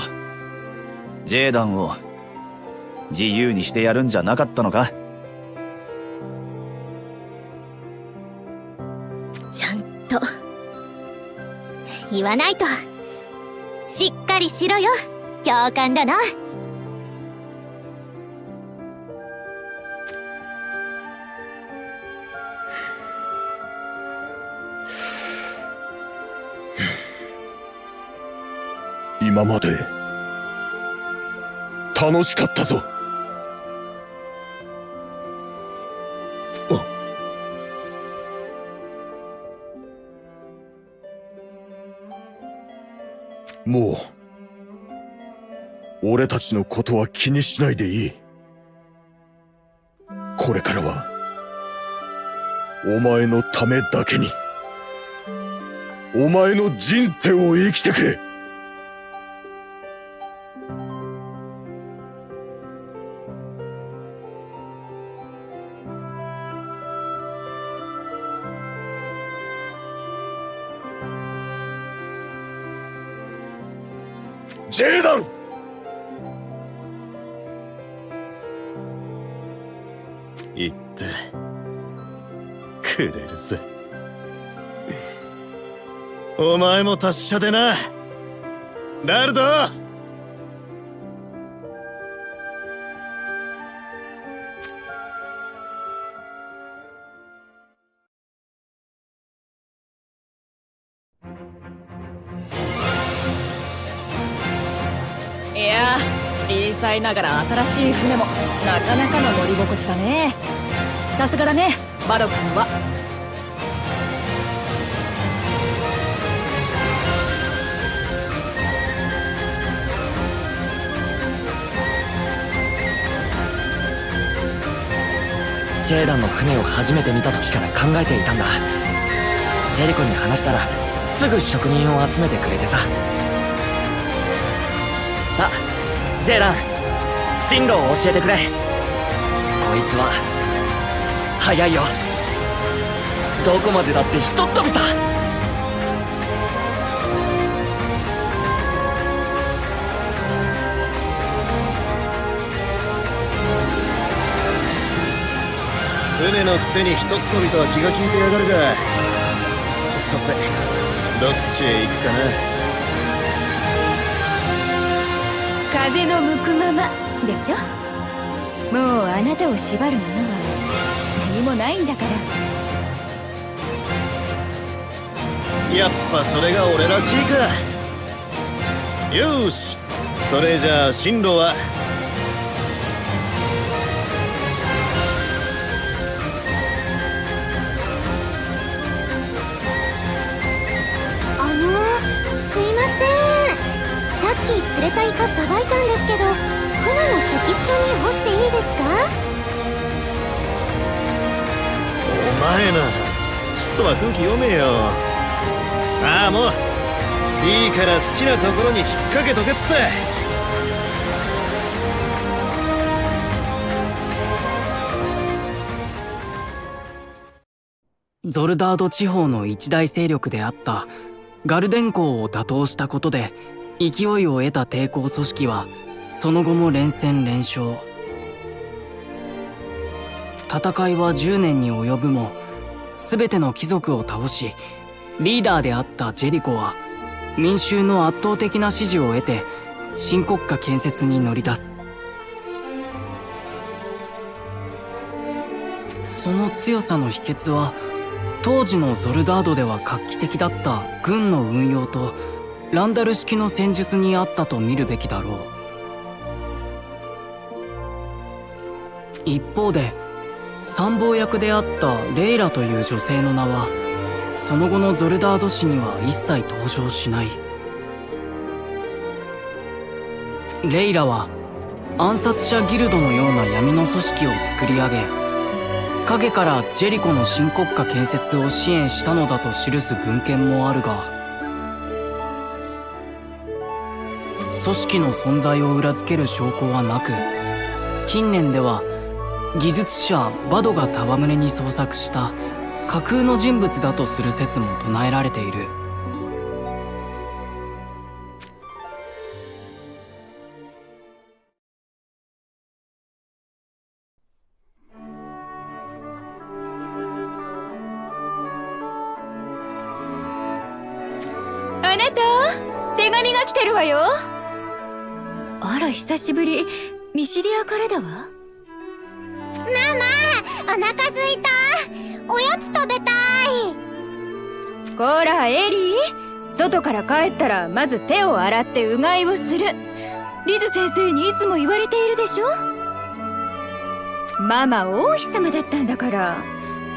ジェーダンを自由にしてやるんじゃなかったのか。ちゃんと言わないと。しっかりしろよ教官だな。今まで楽しかったぞ。もう俺たちのことは気にしないでいい。これからはお前のためだけにお前の人生を生きてくれ。ジェーダン！言ってくれるぜ。お前も達者でな、ラルド。いや小さいながら新しい船もなかなかの乗り心地だね。さすがだねバド君は。ジェーダンの船を初めて見た時から考えていたんだ。ジェリコに話したらすぐ職人を集めてくれてさ。さあジェーダン、進路を教えてくれ。こいつは速いよ。どこまでだってひとっ飛びさ。船のくせにひとっ飛びとは気が利いてやがるが、さてどっちへ行くかな。風の向くままでしょ。もうあなたを縛るものは何もないんだから。やっぱそれが俺らしいか。よーし、それじゃあ進路は。すいません。さっき釣れたイカさばいたんですけど、船の先っちょに干していいですか？お前な、ちっとは空気読めよ。ああ、もういいから好きなところに引っ掛けとけって。ゾルダード地方の一大勢力であったガルデン公を打倒したことで勢いを得た抵抗組織はその後も連戦連勝。戦いは10年に及ぶも全ての貴族を倒し、リーダーであったジェリコは民衆の圧倒的な支持を得て新国家建設に乗り出す。その強さの秘訣は当時のゾルダードでは画期的だった軍の運用とランダル式の戦術にあったと見るべきだろう。一方で参謀役であったレイラという女性の名はその後のゾルダード史には一切登場しない。レイラは暗殺者ギルドのような闇の組織を作り上げ、影からジェリコの新国家建設を支援したのだと記す文献もあるが、組織の存在を裏付ける証拠はなく、近年では技術者バドが戯れに創作した架空の人物だとする説も唱えられている。あなた、手紙が来てるわよ。あら久しぶり。ミシリアからだわ。ママ、お腹すいた。おやつ食べたい。こらエリー、外から帰ったらまず手を洗ってうがいをする。リズ先生にいつも言われているでしょ。ママ王妃様だったんだから、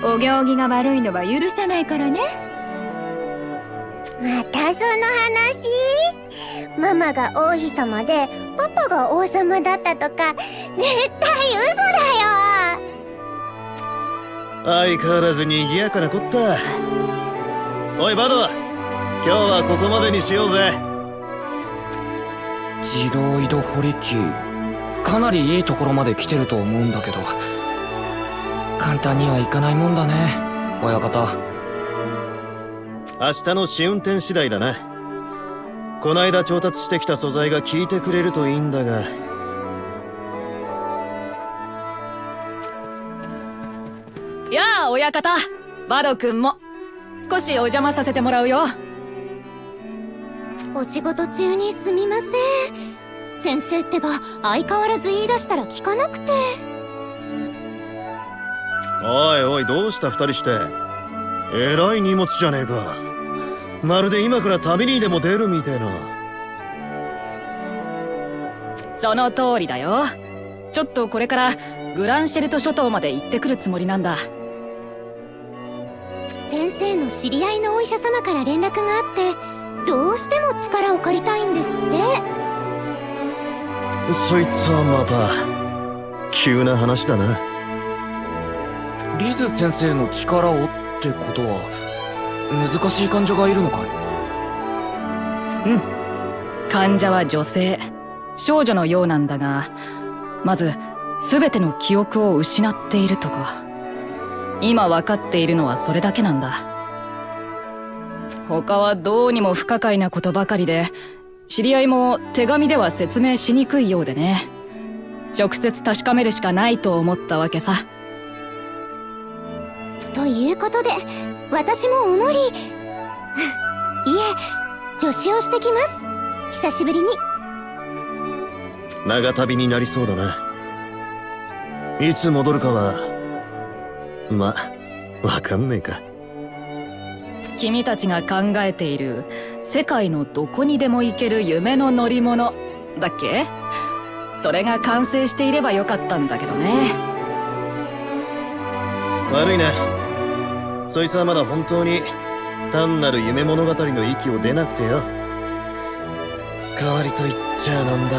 お行儀が悪いのは許さないからね。またその話？ママが王妃様でパパが王様だったとか、絶対嘘だよ。相変わらず賑やかなこった。おいバド、今日はここまでにしようぜ。自動移動掘り機、かなりいいところまで来てると思うんだけど、簡単にはいかないもんだね、親方。明日の試運転次第だな。こないだ調達してきた素材が効いてくれるといいんだが。やあ親方、バド君も少しお邪魔させてもらうよ。お仕事中にすみません。先生ってば相変わらず言い出したら聞かなくて。おいおい、どうした二人して。えらい荷物じゃねえか。まるで今から旅にでも出るみてえな。その通りだよ。ちょっとこれからグランシェルト諸島まで行ってくるつもりなんだ。先生の知り合いのお医者様から連絡があって、どうしても力を借りたいんですって。そいつはまた急な話だな。リズ先生の力をってことは難しい患者がいるのかい？うん、患者は女性、少女のようなんだが、まず全ての記憶を失っているとか。今分かっているのはそれだけなんだ。他はどうにも不可解なことばかりで、知り合いも手紙では説明しにくいようでね。直接確かめるしかないと思ったわけさ。ということで、私もおもり、いえ、助手をしてきます。久しぶりに。長旅になりそうだな。いつ戻るかはま、わかんねえか。君たちが考えている世界のどこにでも行ける夢の乗り物だっけ？それが完成していればよかったんだけどね。悪いな。そいつはまだ本当に単なる夢物語の域を出なくてよ。代わりと言っちゃなんだ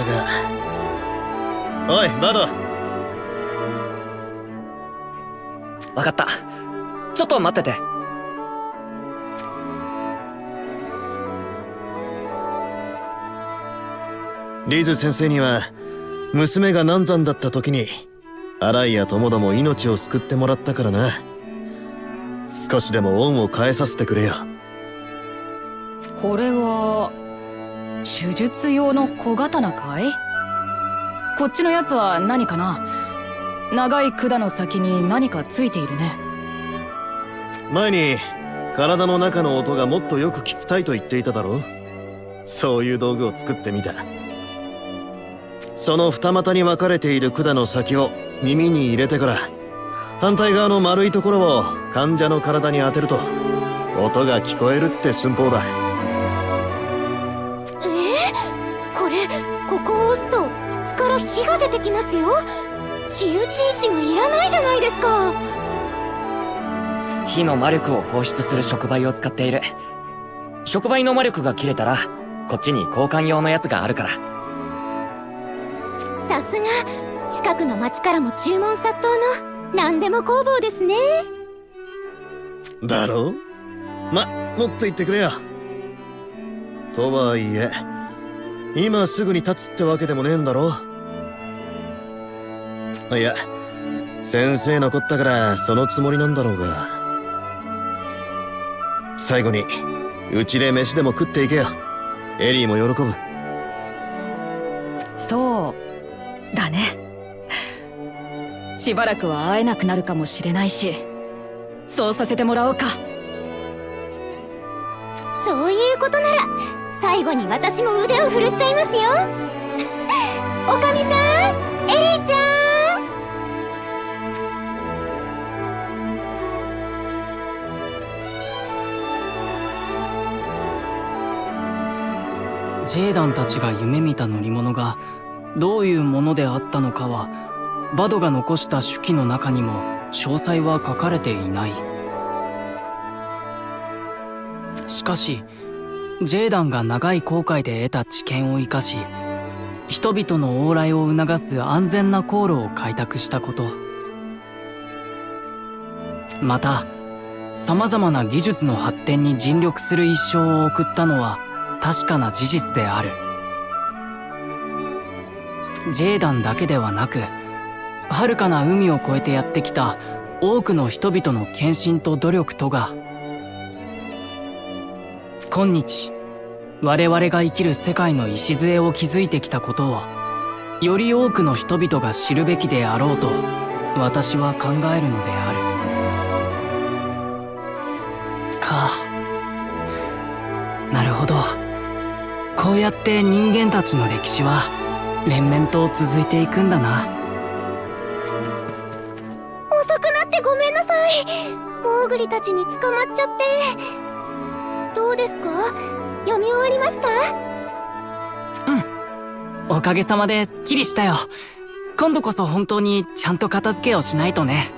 が。おいバド。わかった。ちょっと待ってて。リズ先生には娘が難産だった時に荒井や友ども命を救ってもらったからな。少しでも恩を返させてくれよ。これは手術用の小刀かい？こっちのやつは何かな？長い管の先に何かついているね。前に体の中の音がもっとよく聞きたいと言っていただろう。そういう道具を作ってみた。その二股に分かれている管の先を耳に入れてから、反対側の丸いところを患者の体に当てると音が聞こえるって寸法だ。ここを押すと筒から火が出てきますよ。火打ち石がいらないじゃないですか。火の魔力を放出する触媒を使っている。触媒の魔力が切れたらこっちに交換用のやつがあるから。さすが近くの町からも注文殺到の何でも工房ですね。だろう。ま、持って行ってくれよ。とはいえ今すぐに立つってわけでもねえんだろ。いや、先生残ったからそのつもりなんだろうが。最後にうちで飯でも食っていけよ。エリーも喜ぶ。そうだね。しばらくは会えなくなるかもしれないし、そうさせてもらおうか。そういうことなら最後に私も腕を振るっちゃいますよ。おかみさん、エリーちゃん。ジェーダンたちが夢見た乗り物がどういうものであったのかはバドが残した手記の中にも詳細は書かれていない。しかしジェーダンが長い航海で得た知見を生かし人々の往来を促す安全な航路を開拓したこと、また様々な技術の発展に尽力する一生を送ったのは確かな事実である。ジェーダンだけではなく遥かな海を越えてやってきた多くの人々の献身と努力とが今日我々が生きる世界の礎を築いてきたことをより多くの人々が知るべきであろうと私は考えるのである。なるほど。こうやって人間たちの歴史は連綿と続いていくんだな。遅くなってごめんなさい。モーグリたちに捕まっちゃって。どうですか？読み終わりました？おかげさまですっきりしたよ。今度こそ本当にちゃんと片付けをしないとね。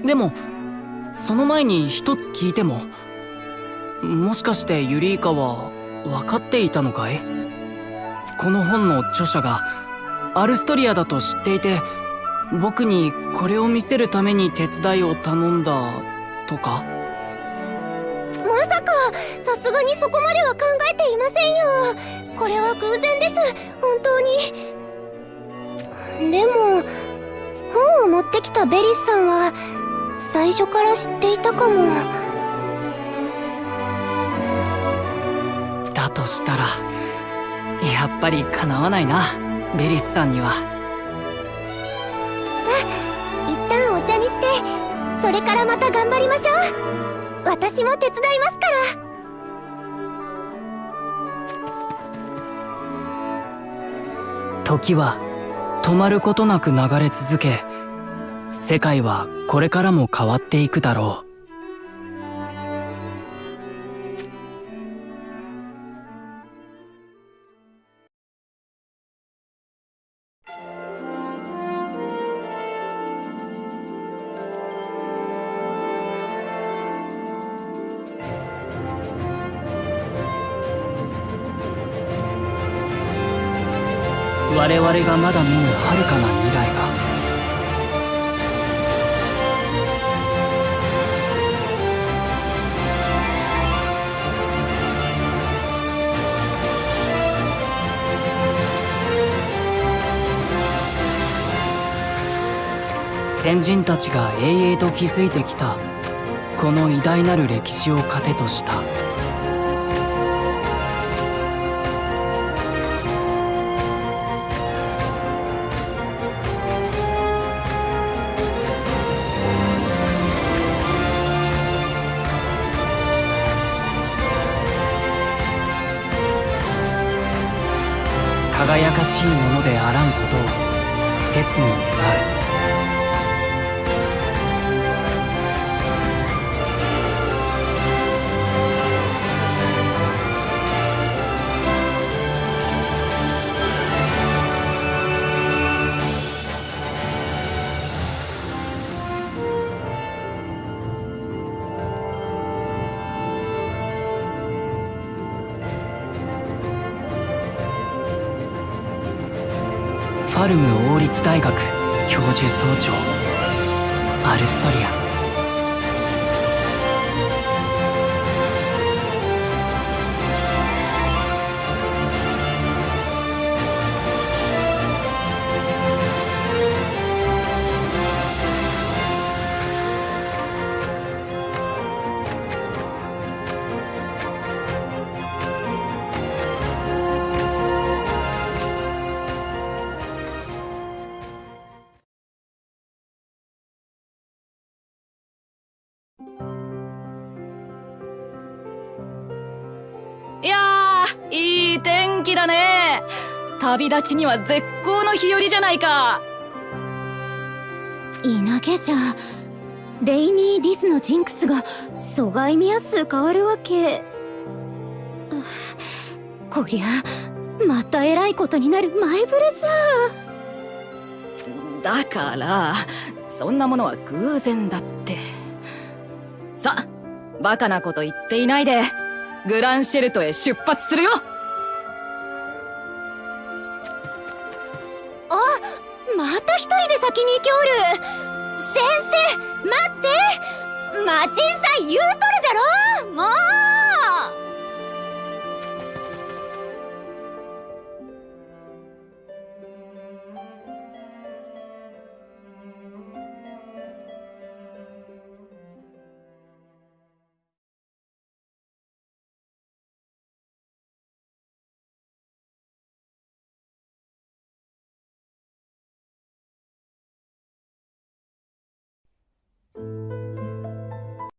でもその前に一つ聞いても、もしかしてユリイカは分かっていたのかい？この本の著者がアルストリアだと知っていて僕にこれを見せるために手伝いを頼んだとか？まさか、さすがにそこまでは考えていませんよ。これは偶然です、本当に。でも本を持ってきたベリスさんは最初から知っていたかも。だとしたらやっぱりかなわないな、ベリスさんには。さあ、一旦お茶にしてそれからまた頑張りましょう。私も手伝いますから。時は止まることなく流れ続け、世界はこれからも変わっていくだろう。我々がまだ見ぬ遥かな未来が。先人たちが永遠と築いてきたこの偉大なる歴史を糧とした輝かしいものであらんことを切に願う。ファルム王立大学教授総長アルストリア。いやー、いい天気だね。旅立ちには絶好の日和じゃないか。稲毛じゃレイニー・リズのジンクスが阻害見やす変わるわけ。こりゃまたえらいことになる前触れじゃ。だからそんなものは偶然だって。さ、バカなこと言っていないでグランシェルトへ出発するよ。あ、また一人で先に行きおる。先生待って、マチンさん言うとるじゃろ。もう